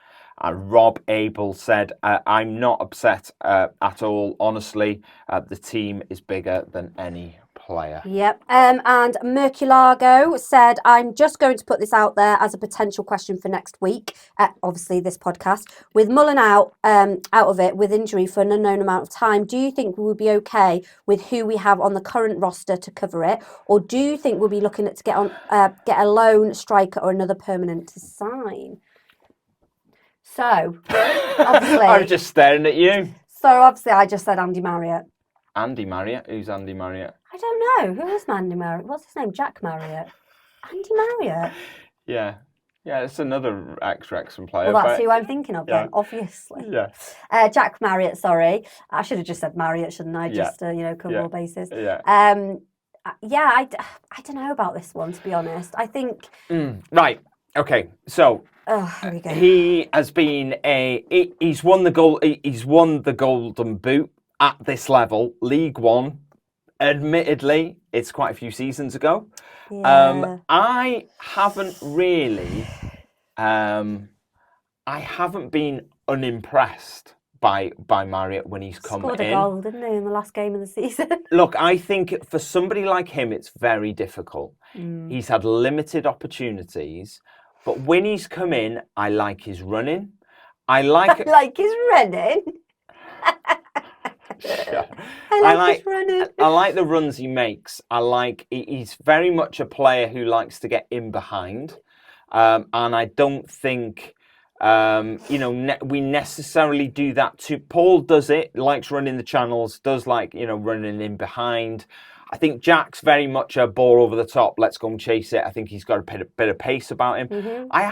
Rob Abel said, I'm not upset at all. Honestly, the team is bigger than any player. Yep. And Merculago said, I'm just going to put this out there as a potential question for next week. Obviously, this podcast. With Mullin out of it with injury for an unknown amount of time, do you think we will be okay with who we have on the current roster to cover it? Or do you think we'll be looking at to get a loan striker or another permanent to sign? So, obviously... I was just staring at you. So, obviously, I just said Andy Marriott. Andy Marriott? Who's Andy Marriott? I don't know. Who is Andy Marriott? What's his name? Jack Marriott? Andy Marriott? Yeah, it's another ex-Wrexham player. Well, that's who I'm thinking of then, obviously. Yeah. Jack Marriott, sorry. I should have just said Marriott, shouldn't I? Just, cover all bases. Yeah. I don't know about this one, to be honest. I think... Right. Okay, so here we go. He has been he's won the Golden Boot at this level, League One. Admittedly, it's quite a few seasons ago. Yeah. I haven't really, I haven't been unimpressed by Marriott when he's come Scored in. a goal, didn't he, in the last game of the season? Look, I think for somebody like him, it's very difficult. He's had limited opportunities. But when he's come in, I like his running. I like his running. I like his running. I like the runs he makes. He's very much a player who likes to get in behind. and I don't think we necessarily do that too. Paul does it, likes running the channels, does like running in behind. I think Jack's very much a ball over the top. Let's go and chase it. I think he's got a bit of pace about him. Mm-hmm. I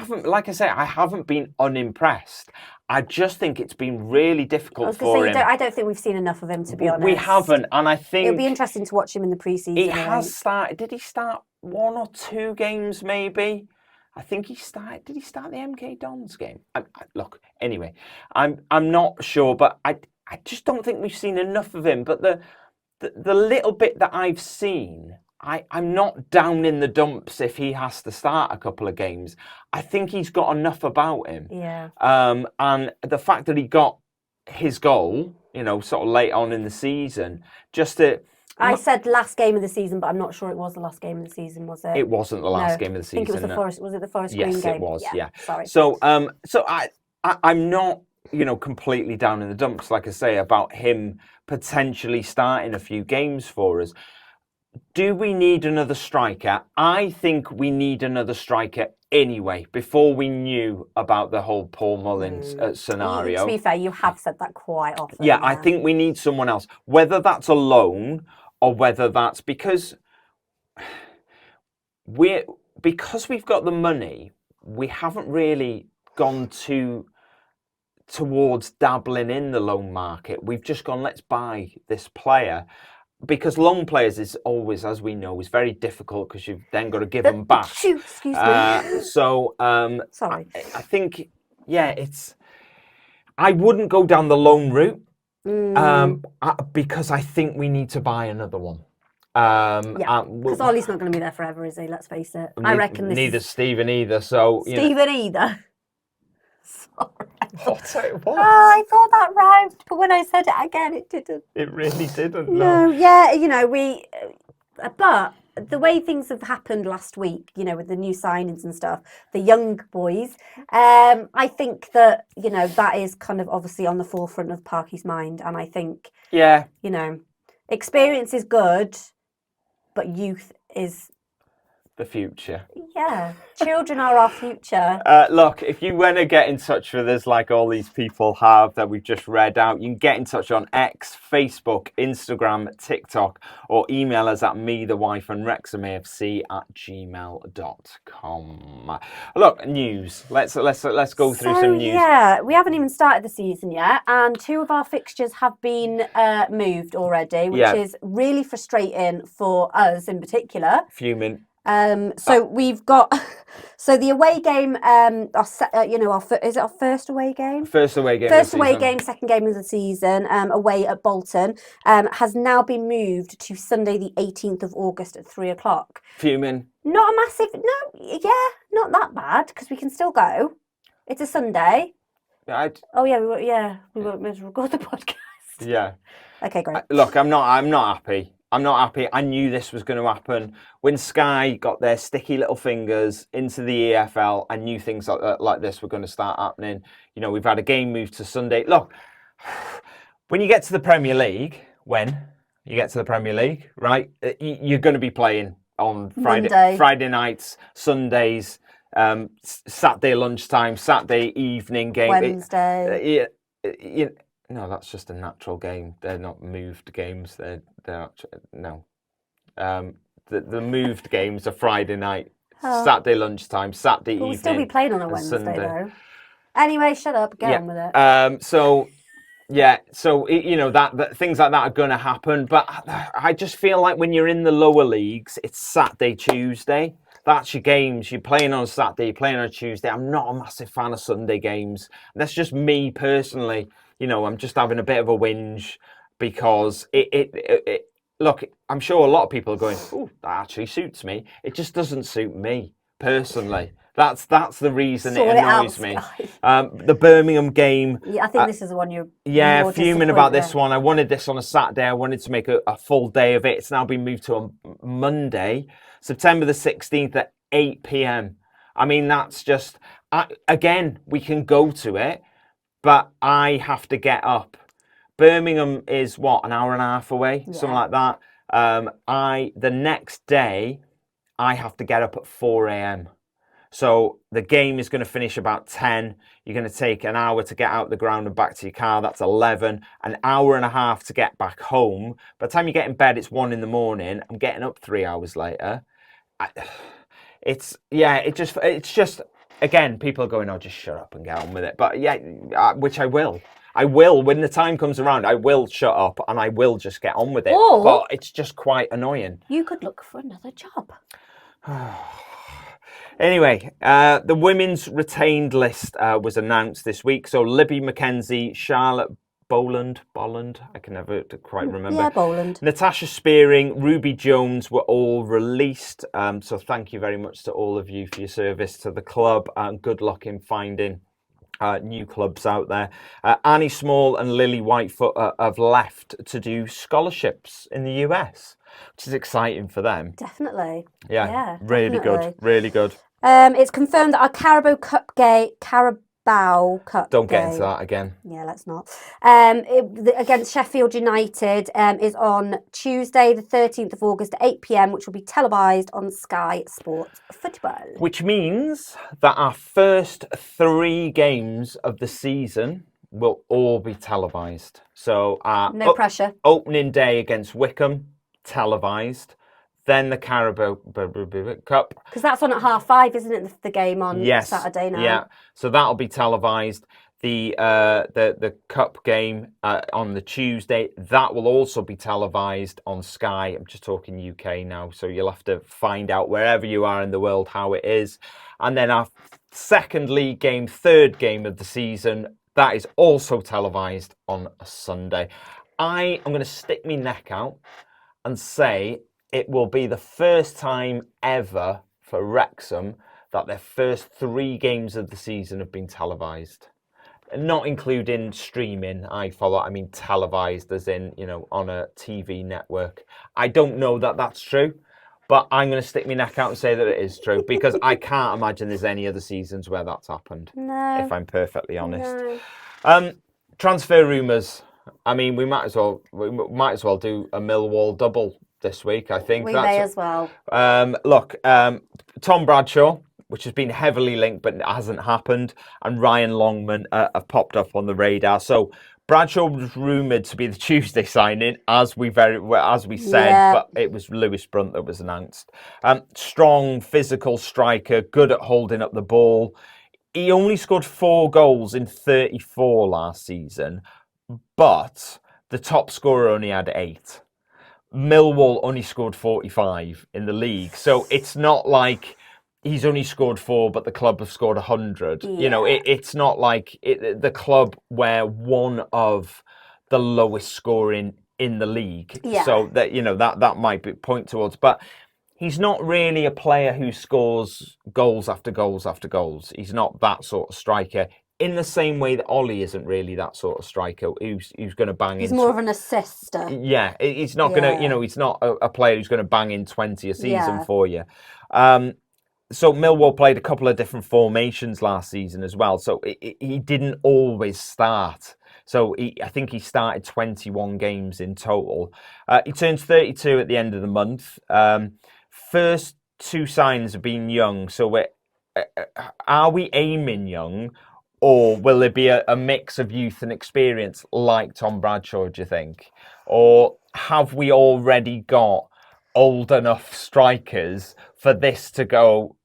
haven't been unimpressed. I just think it's been really difficult for him. I don't think we've seen enough of him, to be honest. We haven't, and I think it'll be interesting to watch him in the pre-season. He has started. Did he start 1 or 2 games? Maybe. I think he started. Did he start the MK Dons game? Look, anyway, I'm not sure, but I just don't think we've seen enough of him. But the little bit that I've seen, I'm not down in the dumps if he has to start a couple of games. I think he's got enough about him. Yeah. And the fact that he got his goal, sort of late on in the season, just to. I said last game of the season, but I'm not sure it was the last game of the season, was it? It wasn't the last game of the season. I think it was the Forest. Was it the Forest Green game? Yes, it was. Yeah. Sorry. So I'm not, completely down in the dumps, like I say, about him potentially starting a few games for us. Do we need another striker? I think we need another striker anyway, before we knew about the whole Paul Mullin scenario. To be fair, you have said that quite often. Yeah, I think we need someone else. Whether that's a loan or whether that's because we've got the money, we haven't really gone towards dabbling in the loan market. We've just gone, let's buy this player. Because loan players is always, as we know, is very difficult because you've then got to give them back. Excuse me. Sorry. I think, I wouldn't go down the loan route because I think we need to buy another one. Because Ollie's not going to be there forever, is he? Let's face it. I reckon this. Neither Stephen either. So Stephen either. Sorry. What it was. I thought that rhymed, but when I said it again, it didn't. It really didn't. No, yeah, we. But the way things have happened last week, with the new signings and stuff, the young boys, I think that that is kind of obviously on the forefront of Parky's mind, and I think experience is good, but youth is the future. Yeah, children are our future. Look, if you want to get in touch with us like all these people have that we've just read out, you can get in touch on X, Facebook, Instagram, TikTok, or email us at me_the-wrexhamafc@gmail.com. Look, news. Let's go through some news. Yeah, we haven't even started the season yet, and 2 of our fixtures have been moved already, which is really frustrating for us in particular. Fuming. So we've got the away game. Is it our first away game? First away game. Second game of the season. Away at Bolton. Has now been moved to Sunday, the 18th of August at 3:00. Fuming. Not a massive. No, not that bad because we can still go. It's a Sunday. We won't be able to record the podcast. Yeah. Okay, great. Look, I'm not happy. I knew this was going to happen. When Sky got their sticky little fingers into the EFL, I knew things like this were going to start happening. We've had a game moved to Sunday. Look, when you get to the Premier League, right, you're going to be playing on Friday nights, Sundays, Saturday lunchtime, Saturday evening game. Wednesday. No, that's just a natural game. They're not moved games. They're actually, no. The moved games are Friday night, Saturday lunchtime, Saturday evening. We'll still be playing on a Wednesday though. Anyway, shut up. Get on with it. So that things like that are going to happen. But I just feel like when you're in the lower leagues, it's Saturday, Tuesday. That's your games. You're playing on a Saturday, you're playing on a Tuesday. I'm not a massive fan of Sunday games. That's just me personally. I'm just having a bit of a whinge because it look, I'm sure a lot of people are going, oh, that actually suits me. It just doesn't suit me personally. That's the reason it annoys me. The Birmingham game. Yeah, I think this is the one you're. Yeah, fuming about this one. I wanted this on a Saturday. I wanted to make a full day of it. It's now been moved to a Monday, September the 16th at 8 p.m. I mean, that's just again, we can go to it, but I have to get up. Birmingham is an hour and a half away, something like that. The next day, I have to get up at 4 a.m. So the game is going to finish about 10. You're going to take an hour to get out the ground and back to your car. That's 11. An hour and a half to get back home. By the time you get in bed, it's 1 in the morning. I'm getting up 3 hours later. It's just, again, people are going, oh, just shut up and get on with it. But yeah, which I will. I will, when the time comes around, I will shut up and I will just get on with it. But it's just quite annoying. You could look for another job. Anyway, the women's retained list was announced this week. So Libby McKenzie, Charlotte Boland, I can never quite remember. Yeah, Boland. Natasha Spearing, Ruby Jones were all released. So thank you very much to all of you for your service to the club, and good luck in finding new clubs out there. Annie Small and Lily Whitefoot have left to do scholarships in the US, which is exciting for them. Definitely. Yeah, really good, really good. It's confirmed that our Carabao Cup Don't get game. into that again. Yeah, let's not. Against Sheffield United is on Tuesday, the 13th of August at 8 p.m, which will be televised on Sky Sports Football. Which means that our first 3 games of the season will all be televised. So no pressure. Opening day against Wickham, televised. Then the Carabao Cup. Because that's on at 5:30, isn't it? The game on Saturday now. Yeah, so that'll be televised. The Cup game on the Tuesday, that will also be televised on Sky. I'm just talking UK now, so you'll have to find out wherever you are in the world how it is. And then our second league game, third game of the season, that is also televised on a Sunday. I am going to stick my neck out and say it will be the first time ever for Wrexham that their first 3 games of the season have been televised. Not including streaming, I mean televised as in, on a TV network. I don't know that that's true, but I'm going to stick my neck out and say that it is true, because I can't imagine there's any other seasons where that's happened, if I'm perfectly honest. No. Transfer rumours. I mean, we might as well do a Millwall double this week, I think. We may as well. Look, Tom Bradshaw, which has been heavily linked but hasn't happened, and Ryan Longman have popped up on the radar. So Bradshaw was rumoured to be the Tuesday signing, as we said, but it was Lewis Brunt that was announced. Strong, physical striker, good at holding up the ball. He only scored 4 goals in 34 last season, but the top scorer only had 8. Millwall only scored 45 in the league. So it's not like he's only scored 4, but the club have scored 100. Yeah. It's not like the club were one of the lowest scoring in the league. Yeah. So that, that might be point towards. But he's not really a player who scores goals after goals after goals. He's not that sort of striker. In the same way that Ollie isn't really that sort of striker who's going to bang in. He's more of an assister. Yeah, he's not going to, he's not a player who's going to bang in 20 a season for you. So Millwall played a couple of different formations last season as well. So he didn't always start. So I think he started 21 games in total. He turns 32 at the end of the month. First 2 signs have been young. So are we aiming young? Or will there be a mix of youth and experience like Tom Bradshaw, do you think? Or have we already got old enough strikers for this to go,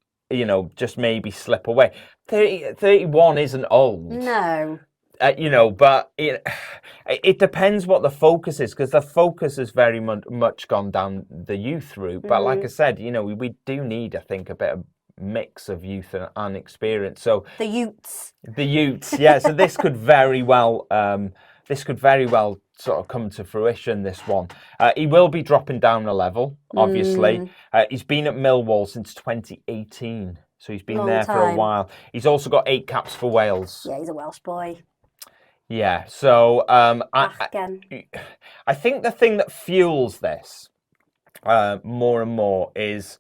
just maybe slip away? 31 isn't old. No. But it depends what the focus is, because the focus has very much gone down the youth route. But like I said, we do need, I think, a bit of mix of youth and experience. So the Utes, yeah. So this could very well sort of come to fruition, this one. He will be dropping down a level, obviously. He's been at Millwall since 2018, so he's been there for a while. He's also got 8 caps for Wales. Yeah, he's a Welsh boy. Yeah, so I think the thing that fuels this more and more is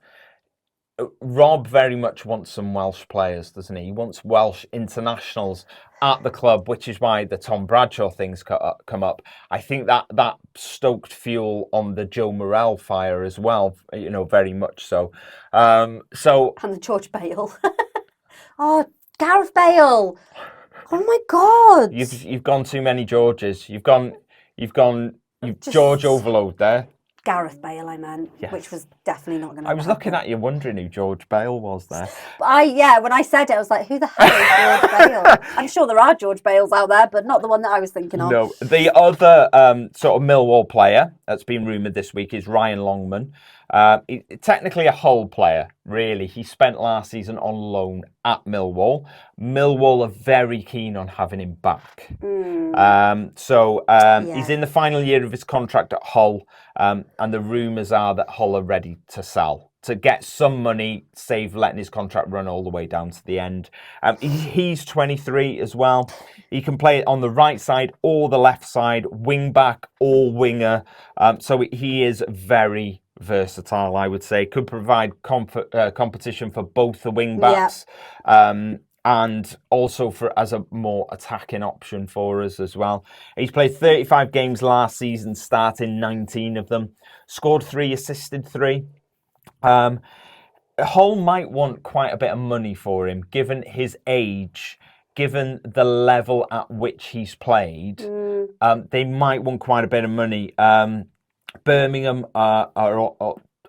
Rob very much wants some Welsh players, doesn't he? He wants Welsh internationals at the club, which is why the Tom Bradshaw things come up. I think that stoked fuel on the Joe Morrell fire as well, very much so. And the George Bale. Oh, Gareth Bale. Oh my God. You've gone too many Georges. You've George overload there. Gareth Bale, I meant, Yes. which was definitely not going to I was looking at you wondering who George Bale was there. When I said it, I was like, who the hell is George Bale? I'm sure there are George Bales out there, but not the one that I was thinking of. No, the other sort of Millwall player that's been rumoured this week is Ryan Longman. Technically a Hull player, really. He spent last season on loan at Millwall. Millwall are very keen on having him back. He's in the final year of his contract at Hull, and the rumours are that Hull are ready to sell, to get some money, save letting his contract run all the way down to the end. He's 23 as well. He can play on the right side or the left side, wing back or winger. So he is very versatile, I would say. Could provide competition for both the wing backs. Yeah. And also as a more attacking option for us as well. He's played 35 games last season, starting 19 of them. Scored 3, assisted 3. Hull might want quite a bit of money for him, given his age, given the level at which he's played. They might want quite a bit of money. Birmingham are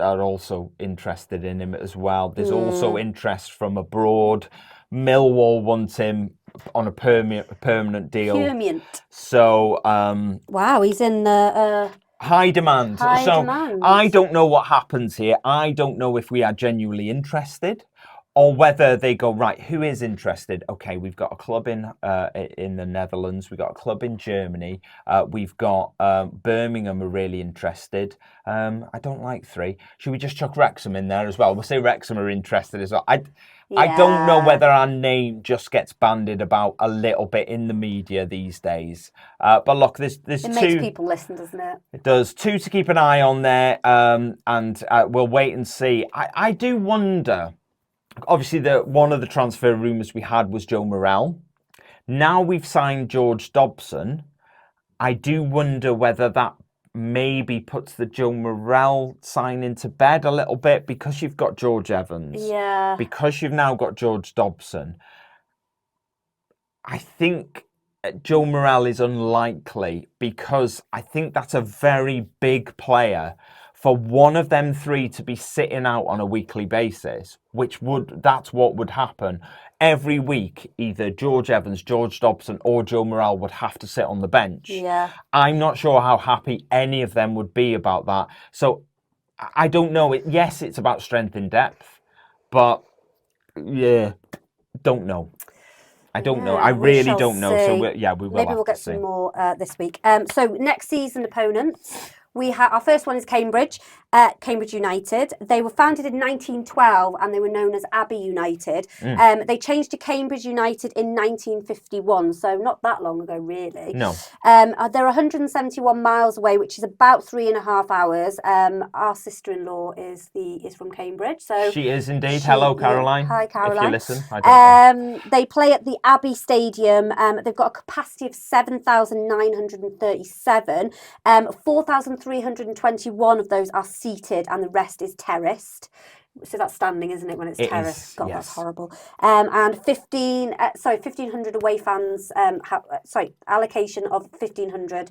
also interested in him as well. There's also interest from abroad. Millwall want him on a permanent deal. Permanent. So, wow, he's in the high demand. Demand. I don't know what happens here. I don't know if we are genuinely interested, or whether they go, right, who is interested? Okay, we've got a club in the Netherlands. We've got a club in Germany. We've got Birmingham are really interested. I don't like 3. Should we just chuck Wrexham in there as well? We'll say Wrexham are interested as well. I don't know whether our name just gets bandied about a little bit in the media these days. But look, there's 2. It makes people listen, doesn't it? It does. 2 to keep an eye on there, and we'll wait and see. I do wonder. Obviously, one of the transfer rumours we had was Joe Morrell. Now we've signed George Dobson. I do wonder whether that maybe puts the Joe Morrell signing to bed a little bit, because you've got George Evans. Yeah. Because you've now got George Dobson. I think Joe Morrell is unlikely, because I think that's a very big player for one of them 3 to be sitting out on a weekly basis, that's what would happen. Every week, either George Evans, George Dobson, or Joe Morrell would have to sit on the bench. Yeah. I'm not sure how happy any of them would be about that. So I don't know. Yes, it's about strength in depth, but yeah, don't know. I don't know. I really don't know. So we will. Maybe we'll get some more this week. So next season opponents. Our first one is Cambridge United. They were founded in 1912 and they were known as Abbey United. They changed to Cambridge United in 1951, so not that long ago, really. No. They're 171 miles away, which is about 3.5 hours. Our sister-in-law is from Cambridge, so she is indeed. Hello, Caroline. Hi, Caroline. If you listen, I don't know. They play at the Abbey Stadium. They've got a capacity of 7,937. 4,321 of those are seated, and the rest is terraced. So that's standing, isn't it, when it's terraced? God, yes. That's horrible. And 1,500 away fans. Allocation of 1,500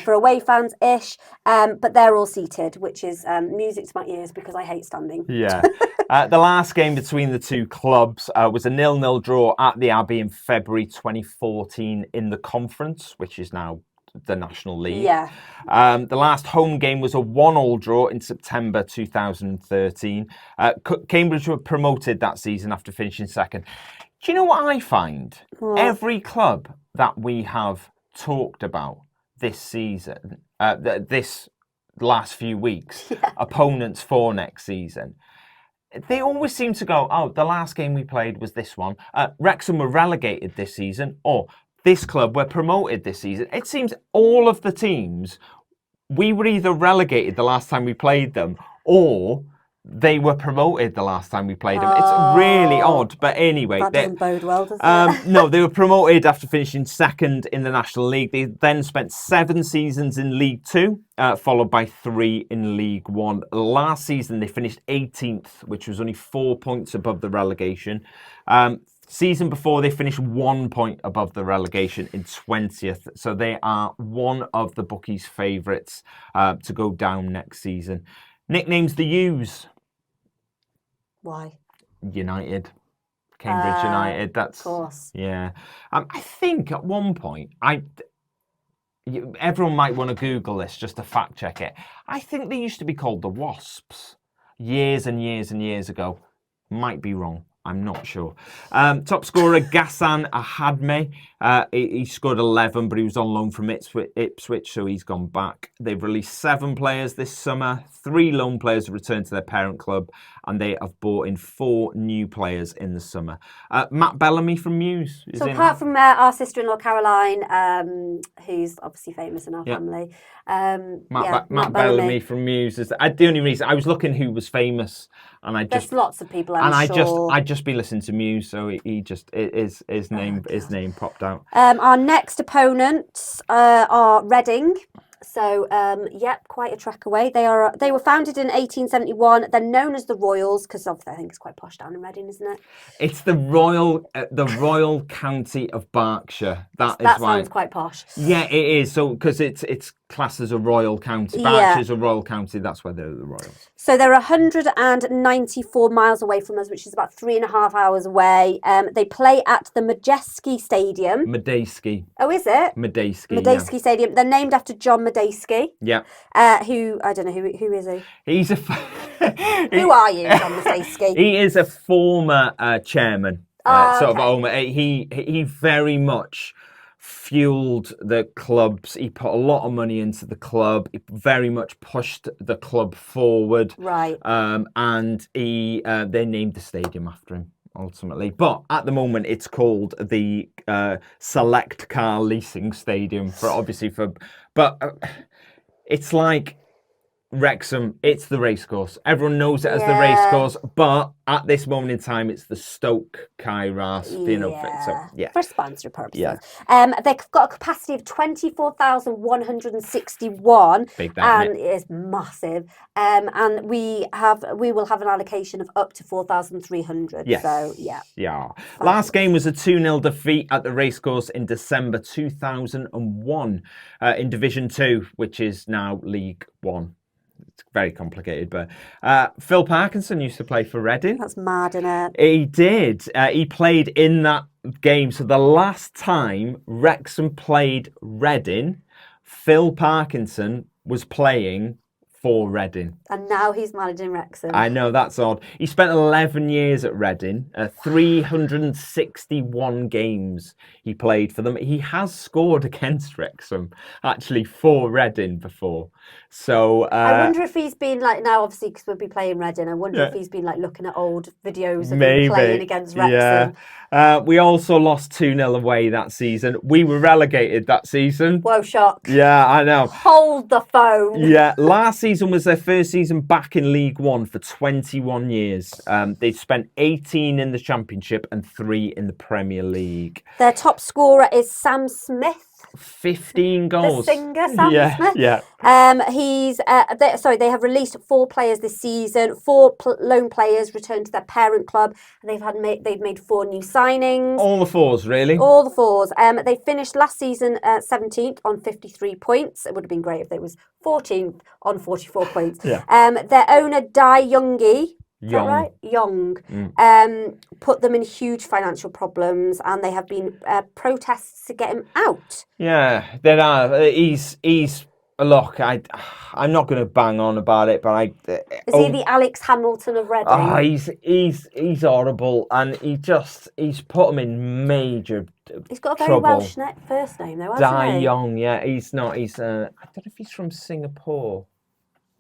for away fans-ish. But they're all seated, which is music to my ears because I hate standing. Yeah. The last game between the 2 clubs was a 0-0 draw at the Abbey in February 2014 in the Conference, which is now the National League. Yeah. The last home game was a 1-1 draw in September 2013. Cambridge were promoted that season after finishing second. Do you know what I find? What? Every club that we have talked about this season, this last few weeks, opponents for next season, they always seem to go, oh, the last game we played was this one. Wrexham were relegated this season, or this club were promoted this season. It seems all of the teams, we were either relegated the last time we played them, or they were promoted the last time we played them. It's really odd, but anyway. That doesn't bode well, does it? No, they were promoted after finishing second in the National League. They then spent 7 seasons in League 2, followed by 3 in League 1. Last season, they finished 18th, which was only 4 points above the relegation. Season before, they finished 1 point above the relegation in 20th. So they are one of the bookies' favourites to go down next season. Nicknames the U's. Why? United. Cambridge United. That's, of course. Yeah. I think at one point, everyone might want to Google this just to fact check it. I think they used to be called the Wasps years and years and years ago. Might be wrong. I'm not sure. Top scorer, Ghassan Ahadme. He scored 11, but he was on loan from Ipswich, so he's gone back. They've released 7 players this summer. 3 loan players have returned to their parent club, and they have brought in 4 new players in the summer. Matt Bellamy from Muse. So apart from our sister-in-law, Caroline, who's obviously famous in our family. Matt Bellamy from Muse. Is the only reason I was looking who was famous, and there's lots of people. I'm sure. I just be listening to Muse, so his name popped out. Our next opponents are Reading. So, quite a trek away. They were founded in 1871. They're known as the Royals because obviously I think it's quite posh down in Reading, isn't it? It's the Royal County of Berkshire. That sounds quite posh. Yeah, it is. So because it's classed as a royal county. Berkshire's a royal county. That's why they're the Royals. So they're 194 miles away from us, which is about 3.5 hours away. They play at the Madejski Stadium. Madejski. Oh, is it? Madejski Stadium. They're named after John Madejski. Yeah. Who, I don't know, who is he? He's Who are you, John Madejski? He is a former chairman. He very much fueled the clubs. He put a lot of money into the club. He very much pushed the club forward. Right. And they named the stadium after him ultimately. But at the moment, it's called the Select Car Leasing Stadium but it's like Wrexham, it's the racecourse. Everyone knows it as the racecourse, but at this moment in time, it's the Stoke Kairos, for sponsor purposes. Yeah. They've got a capacity of 24,161, and it is massive. And we will have an allocation of up to 4,300. Yes. So yeah. Last game was a 2-0 defeat at the racecourse in December 2001 in Division 2, which is now League 1. It's very complicated, but Phil Parkinson used to play for Reading. That's mad, isn't it? He did. He played in that game. So the last time Wrexham played Reading, Phil Parkinson was playing for Reading. And now he's managing Wrexham. I know, that's odd. He spent 11 years at Reading, 361 games he played for them. He has scored against Wrexham, actually, for Reading before. So I wonder if he's been now obviously because we'll be playing Reading, I wonder if he's been looking at old videos of him playing against Wrexham. Yeah. We also lost 2-0 away that season. We were relegated that season. Whoa, shock. Yeah, I know. Hold the phone. Yeah, last season was their first season back in League One for 21 years. They spent 18 in the Championship and 3 in the Premier League. Their top scorer is Sam Smith. 15 goals. The singer, Sam Smith. Yeah. They have released 4 players this season. 4 loan players returned to their parent club. They've made 4 new signings. All the 4s, really? All the 4s. They finished last season 17th on 53 points. It would have been great if they was 14th on 44 points. Yeah. Their owner, Dai Youngie, is that right? Young. Put them in huge financial problems, and they have been protests to get him out. Yeah, there are. He's look. I'm not going to bang on about it, but is he the Alex Hamilton of Reading? Oh, he's horrible, and he's put him in major. He's got a very Welsh first name, though, hasn't Dai he? Young, yeah. He's not. I don't know if he's from Singapore.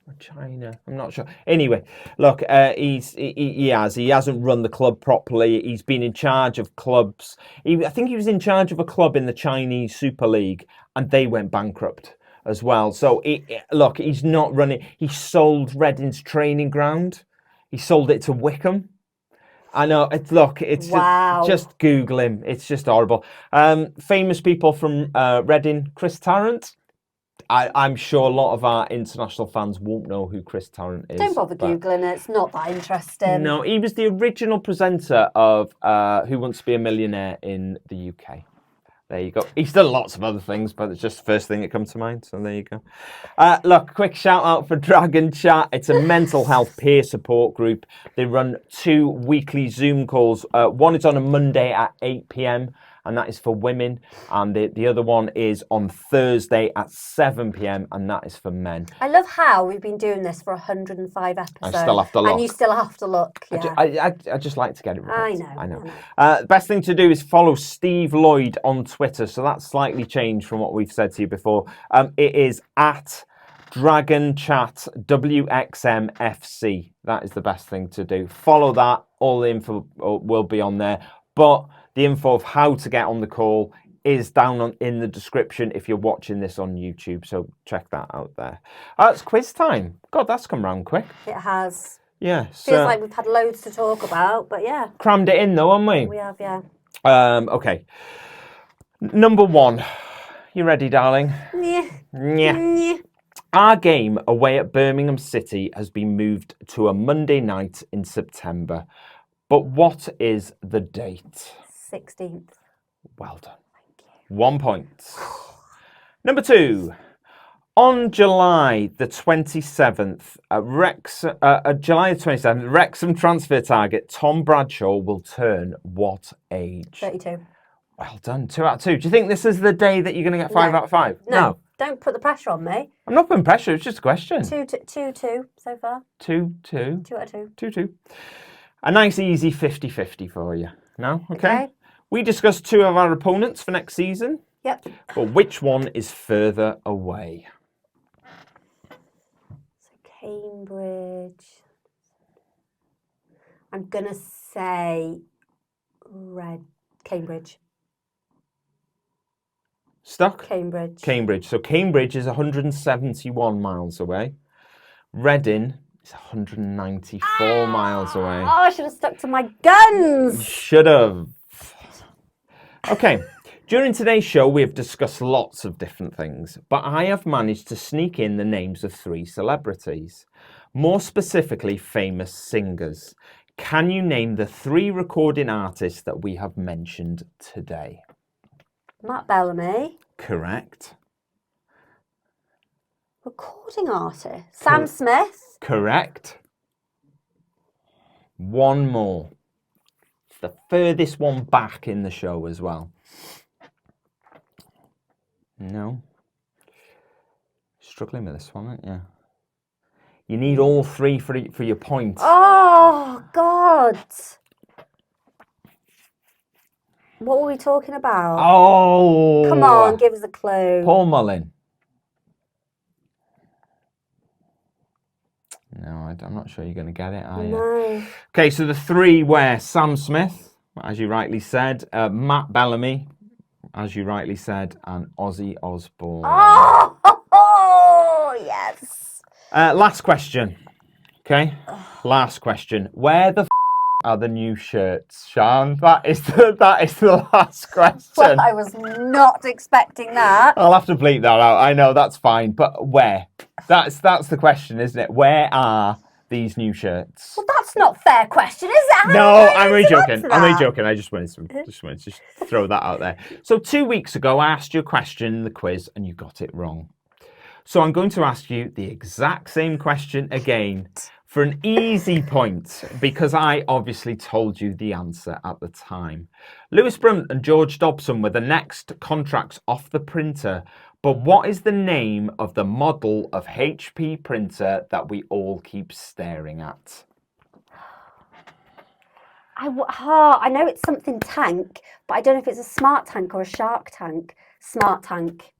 Or China, I'm not sure. Anyway, look, he hasn't run the club properly. He's been in charge of clubs. I think he was in charge of a club in the Chinese Super League, and they went bankrupt as well. So he's not running. He sold Reading's training ground. He sold it to Wickham. I know. Wow. Just Google him. It's just horrible. Famous people from Reading: Chris Tarrant. I'm sure a lot of our international fans won't know who Chris Tarrant is. Don't bother Googling it. It's not that interesting. No, he was the original presenter of Who Wants to Be a Millionaire in the UK. There you go. He's done lots of other things, but it's just the first thing that comes to mind. So there you go. Look, quick shout out for Dragon Chat. It's a mental health peer support group. They run 2 weekly Zoom calls. One is on a Monday at 8 p.m. and that is for women. And the other one is on Thursday at 7 p.m. and that is for men. I love how we've been doing this for 105 episodes. I still have to look. And you still have to look. Yeah. I just like to get it right. I know. The best thing to do is follow Steve Lloyd on Twitter. So that's slightly changed from what we've said to you before. It is at Dragon Chat WXMFC. That is the best thing to do. Follow that. All the info will be on there. But the info of how to get on the call is down in the description if you're watching this on YouTube. So check that out there. It's quiz time. God, that's come round quick. It has. Yeah. Feels like we've had loads to talk about, but yeah. Crammed it in though, haven't we? We have, yeah. Okay. Number 1. You ready, darling? Yeah. Our game away at Birmingham City has been moved to a Monday night in September. But what is the date? 16th. Well done. Thank you. 1 point. Number 2. On July the 27th, Wrexham transfer target Tom Bradshaw will turn what age? 32. Well done. 2 out of 2. Do you think this is the day that you're going to get 5 out of 5? No. Don't put the pressure on me. I'm not putting pressure. It's just a question. 2 so far. 2. 2 out of 2. 2. A nice easy 50-50 for you. No? Okay. We discussed 2 of our opponents for next season. Yep. But which one is further away? So Cambridge. I'm going to say Cambridge. Stuck? Cambridge. So Cambridge is 171 miles away. Reading is 194 miles away. Oh, I should have stuck to my guns. Should have. Okay. During today's show, we have discussed lots of different things, but I have managed to sneak in the names of 3 celebrities, more specifically famous singers. Can you name the 3 recording artists that we have mentioned today? Matt Bellamy. Correct. Recording artist. Sam Smith. Correct. 1 more. It's the furthest one back in the show as well. No. Struggling with this one, aren't you? You need all 3 for your point. Oh, God. What were we talking about? Oh! Come on, give us a clue. Paul Mullin. No, I'm not sure you're going to get it, are you? No. Okay, so the 3 were Sam Smith, as you rightly said, Matt Bellamy, as you rightly said, and Ozzy Osbourne. Oh, yes. Last question. Okay, last question. Where the are the new shirts, Sean? That is the last question. Well, I was not expecting that. I'll have to bleep that out. I know, that's fine. But where? That's the question, isn't it? Where are these new shirts? Well, that's not a fair question, is it? No, I'm only joking. I just wanted to throw that out there. So 2 weeks ago, I asked you a question in the quiz and you got it wrong. So I'm going to ask you the exact same question again for an easy point, because I obviously told you the answer at the time. Lewis Brunt and George Dobson were the next contracts off the printer, but what is the name of the model of HP printer that we all keep staring at? I know it's something tank, but I don't know if it's a smart tank or a shark tank. Smart tank.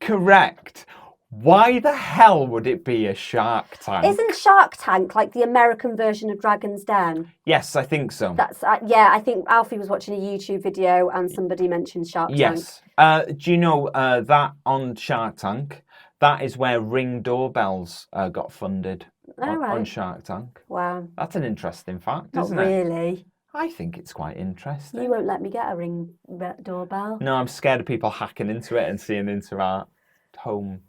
Correct. Why the hell would it be a Shark Tank? Isn't Shark Tank like the American version of Dragon's Den? Yes, I think so. That's yeah. I think Alfie was watching a YouTube video and somebody mentioned Shark Tank. Yes. Do you know that on Shark Tank, that is where Ring doorbells got funded on Shark Tank? Wow. That's an interesting fact, Not isn't it? really. I think it's quite interesting. You won't let me get a Ring doorbell. No, I'm scared of people hacking into it and seeing into our home.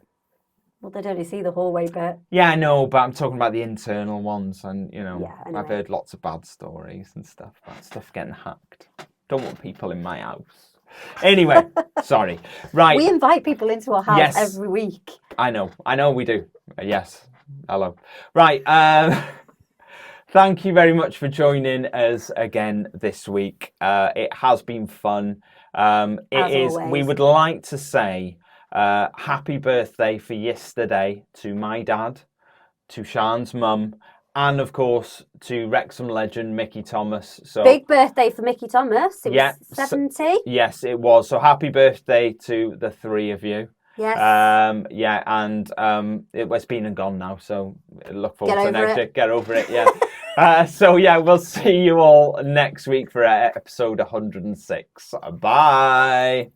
Well, they'd only see the hallway bit. Yeah, I know, but I'm talking about the internal ones, and Yeah, anyway. I've heard lots of bad stories and stuff about stuff getting hacked. Don't want people in my house. Anyway, sorry. Right. We invite people into our house Yes. every week. I know we do. Yes. Hello. Right. Thank you very much for joining us again this week. It has been fun. Always. We would like to say happy birthday for yesterday to my dad, to Sian's mum, and of course to Wrexham legend Mickey Thomas. So big birthday for Mickey Thomas. It was 70. Yes, it was. So happy birthday to the three of you. Yes. It's been and gone now, so look forward to next year. Get over it, yeah. We'll see you all next week for episode 106. Bye.